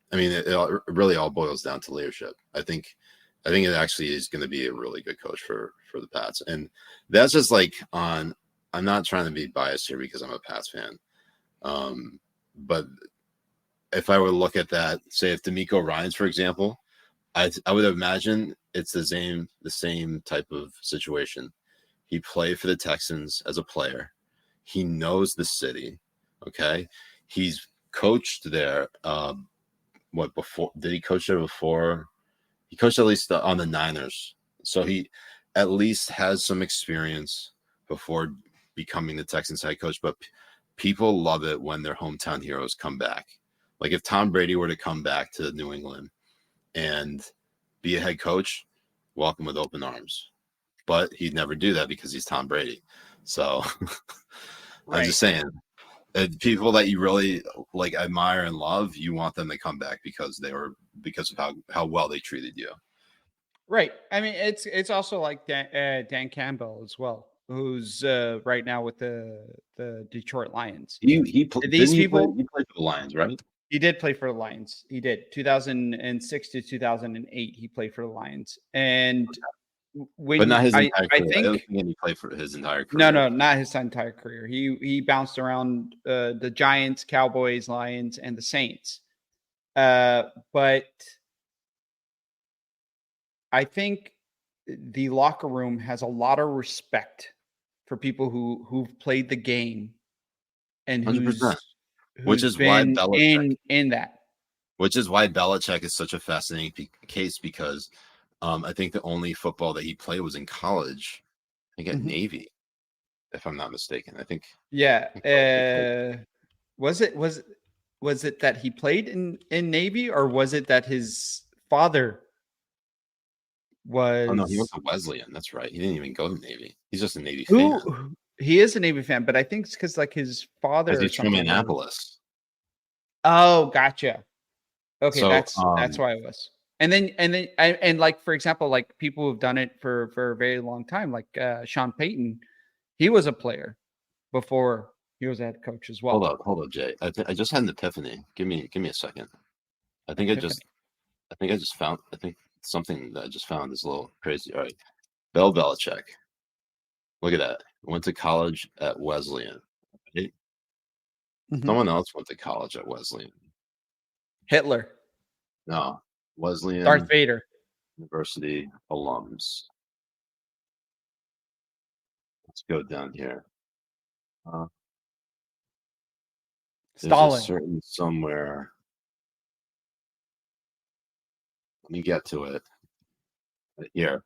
Speaker 1: it really all boils down to leadership. I think it actually is going to be a really good coach for the Pats. And that's just I'm not trying to be biased here because I'm a Pats fan. But if I were to look at that, say if D'Amico Ryans, for example, I would imagine it's the same type of situation. He played for the Texans as a player. He knows the city. Okay. He's coached there. Before did he coach there before? He coached at least on the Niners. So he at least has some experience before becoming the Texans head coach. But people love it when their hometown heroes come back. Like if Tom Brady were to come back to New England and be a head coach, welcome with open arms. But he'd never do that because he's Tom Brady. So I'm just saying, people that you really admire and love, you want them to come back because of how well they treated you.
Speaker 2: Right. I mean, it's also like Dan Campbell as well, who's right now with the Detroit Lions.
Speaker 1: He played for the Lions, right?
Speaker 2: He did play for the Lions. He did 2006 to 2008. He played for the Lions, and
Speaker 1: but not his entire career. I don't think he played for his entire career.
Speaker 2: No, not his entire career. He bounced around the Giants, Cowboys, Lions, and the Saints. But I think the locker room has a lot of respect for people who've played the game and
Speaker 1: which is why Belichick
Speaker 2: in that.
Speaker 1: Which is why Belichick is such a fascinating case because I think the only football that he played was in college. I think at Navy, if I'm not mistaken. I think.
Speaker 2: Yeah. Was it that he played in Navy, or was it that his father was?
Speaker 1: Oh no, he went to Wesleyan. That's right. He didn't even go to Navy. He's just a Navy fan.
Speaker 2: He is a Navy fan, but I think it's because his father.
Speaker 1: He's from Minneapolis.
Speaker 2: Oh, gotcha. Okay, so, that's why it was. And then like for example, like people who've done it for a very long time, like Sean Payton, he was a player before he was a head coach as well.
Speaker 1: Hold up, Jay. I just had an epiphany. Give me a second. I think something that I just found is a little crazy. All right, Bill Belichick. Look at that. Went to college at Wesleyan. Right? Someone else went to college at Wesleyan.
Speaker 2: Hitler.
Speaker 1: No. Wesleyan.
Speaker 2: Darth Vader.
Speaker 1: University alums. Let's go down here.
Speaker 2: Stalin.
Speaker 1: Somewhere. Let me get to it. Right here.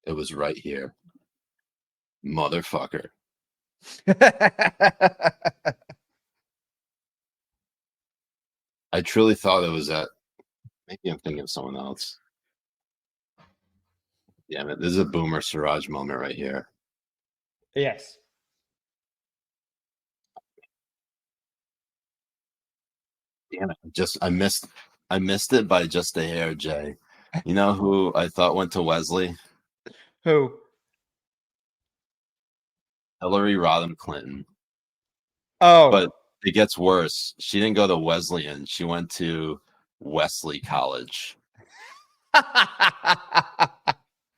Speaker 1: It was right here. Motherfucker. I truly thought it was that. Maybe I'm thinking of someone else. Damn it. This is a boomer Siraj moment right here.
Speaker 2: Yes.
Speaker 1: Damn it. I missed it by just a hair, Jay. You know who I thought went to Wesley?
Speaker 2: Who?
Speaker 1: Hillary Rodham Clinton.
Speaker 2: Oh,
Speaker 1: but It gets worse. She didn't go to Wesleyan. She went to Wesley College.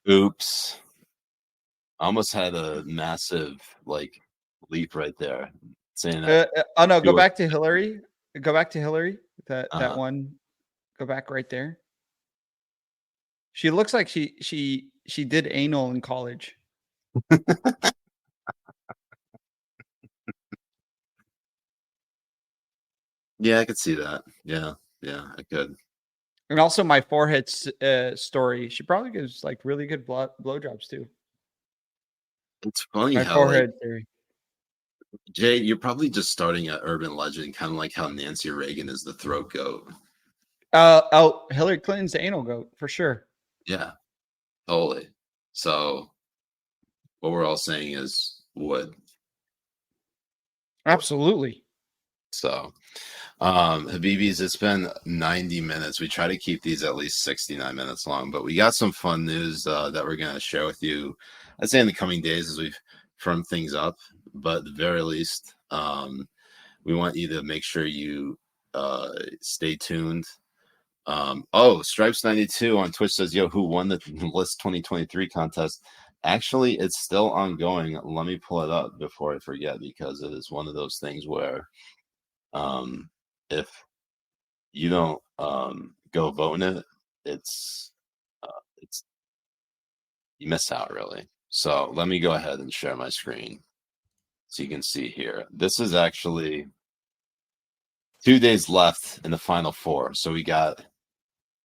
Speaker 1: Oops. Almost had a massive leap right there. Saying that.
Speaker 2: Oh no, go back to Hillary. Go back to Hillary. That one. Go back right there. She looks like she did anal in college.
Speaker 1: Yeah, I could see that. Yeah, I could.
Speaker 2: And also my forehead story. She probably gives like really good blowjobs too.
Speaker 1: It's funny
Speaker 2: my
Speaker 1: how
Speaker 2: forehead theory.
Speaker 1: Jay, you're probably just starting at urban legend, kind of like how Nancy Reagan is the throat goat.
Speaker 2: Hillary Clinton's the anal goat for sure.
Speaker 1: Yeah, totally. So what we're all saying is wood.
Speaker 2: Absolutely.
Speaker 1: So Habibis, it's been 90 minutes. We try to keep these at least 69 minutes long, but we got some fun news that we're going to share with you, I'd say in the coming days as we've firmed things up. But at the very least, we want you to make sure you stay tuned. Stripes 92 on Twitch says, yo, who won the List 2023 contest? Actually, it's still ongoing. Let me pull it up before I forget, because it is one of those things where if you don't go vote in it, it's you miss out, really. So let me go ahead and share my screen so you can see here. This is actually 2 days left in the final four. So we got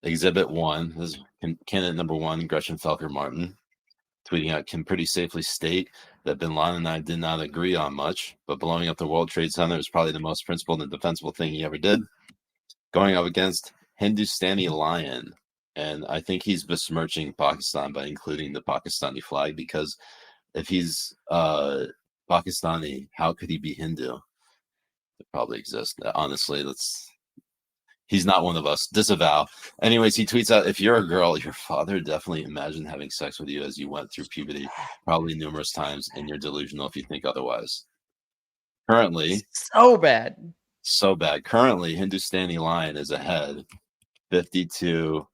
Speaker 1: Exhibit 1. This is candidate number 1, Gretchen Felker Martin, tweeting out, can pretty safely state that Bin Laden and I did not agree on much, but blowing up the World Trade Center is probably the most principled and defensible thing he ever did. Going up against Hindustani Lion, and I think he's besmirching Pakistan by including the Pakistani flag, because if he's Pakistani, how could he be Hindu? It probably exists. Honestly, he's not one of us. Disavow. Anyways, he tweets out, if you're a girl, your father definitely imagined having sex with you as you went through puberty, probably numerous times, and you're delusional if you think otherwise. Currently,
Speaker 2: so bad.
Speaker 1: Currently, Hindustani Lion is ahead 52.5%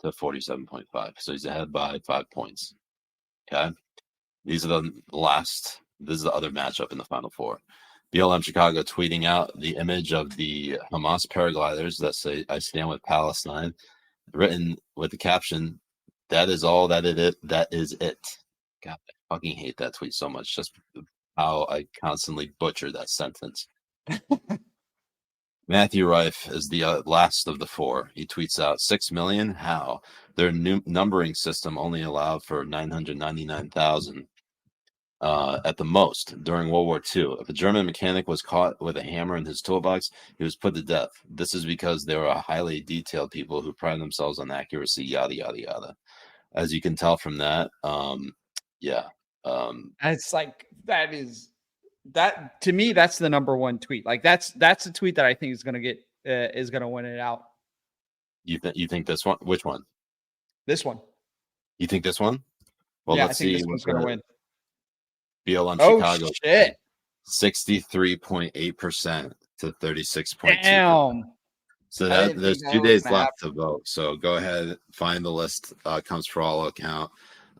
Speaker 1: to 47.5%. So he's ahead by 5 points. Okay. These are the last. This is the other matchup in the final four. BLM Chicago tweeting out the image of the Hamas paragliders that say, I stand with Palestine, written with the caption, that is all that that is it. God, I fucking hate that tweet so much. Just how I constantly butcher that sentence. Matthew Rife is the last of the four. He tweets out, 6 million? How? Their new numbering system only allowed for 999,000 at the most during World War II. If a German mechanic was caught with a hammer in his toolbox, he was put to death. This is because they were highly detailed people who pride themselves on accuracy, yada, yada, yada. As you can tell from that,
Speaker 2: it's like that to me, that's the number one tweet. Like that's a tweet that I think is gonna win it out.
Speaker 1: You think this one? Which one?
Speaker 2: This one.
Speaker 1: You think this one? Well,
Speaker 2: yeah,
Speaker 1: let's
Speaker 2: I think
Speaker 1: see.
Speaker 2: This one's gonna win.
Speaker 1: BLM Chicago.
Speaker 2: Shit.
Speaker 1: 63.8% to 36.2%.
Speaker 2: Damn.
Speaker 1: So there's 2 days left to vote. So go ahead, find the list. Comes for all account.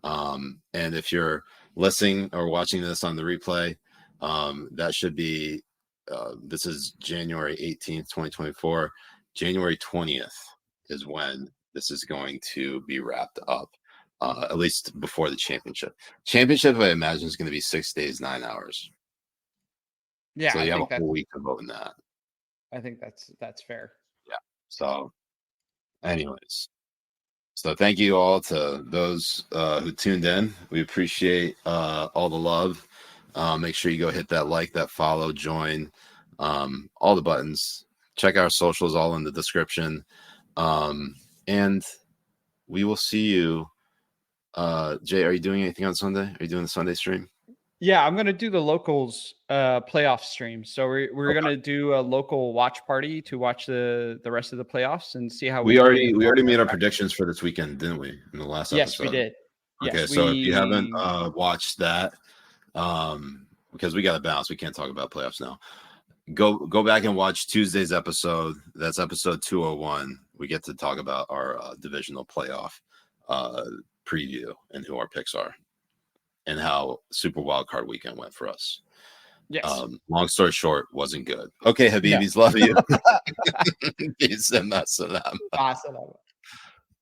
Speaker 1: And if you're listening or watching this on the replay, that should be this is January 18th, 2024. January 20th is when this is going to be wrapped up, at least before the championship. Championship, I imagine, is going to be 6 days, 9 hours.
Speaker 2: Yeah,
Speaker 1: so you have a whole week to vote in that.
Speaker 2: I think that's fair.
Speaker 1: Yeah. So, anyways, so thank you all to those who tuned in. We appreciate all the love. Make sure you go hit that like, that follow, join, all the buttons. Check our socials all in the description. And we will see you. Jay, are you doing anything on Sunday? Are you doing the Sunday stream?
Speaker 2: Yeah, I'm gonna do the locals playoff stream. So we're gonna do a local watch party to watch the rest of the playoffs and see how
Speaker 1: we already made our predictions for this weekend, didn't we? In the last episode.
Speaker 2: Yes, we did.
Speaker 1: Okay,
Speaker 2: yes,
Speaker 1: so if you haven't watched that, because we got to balance. We can't talk about playoffs now. Go back and watch Tuesday's episode. That's episode 201. We get to talk about our divisional playoff preview and who our picks are and how Super Wildcard Weekend went for us.
Speaker 2: Yes.
Speaker 1: Long story short, wasn't good. Okay, Habibis, love you. Peace and salam.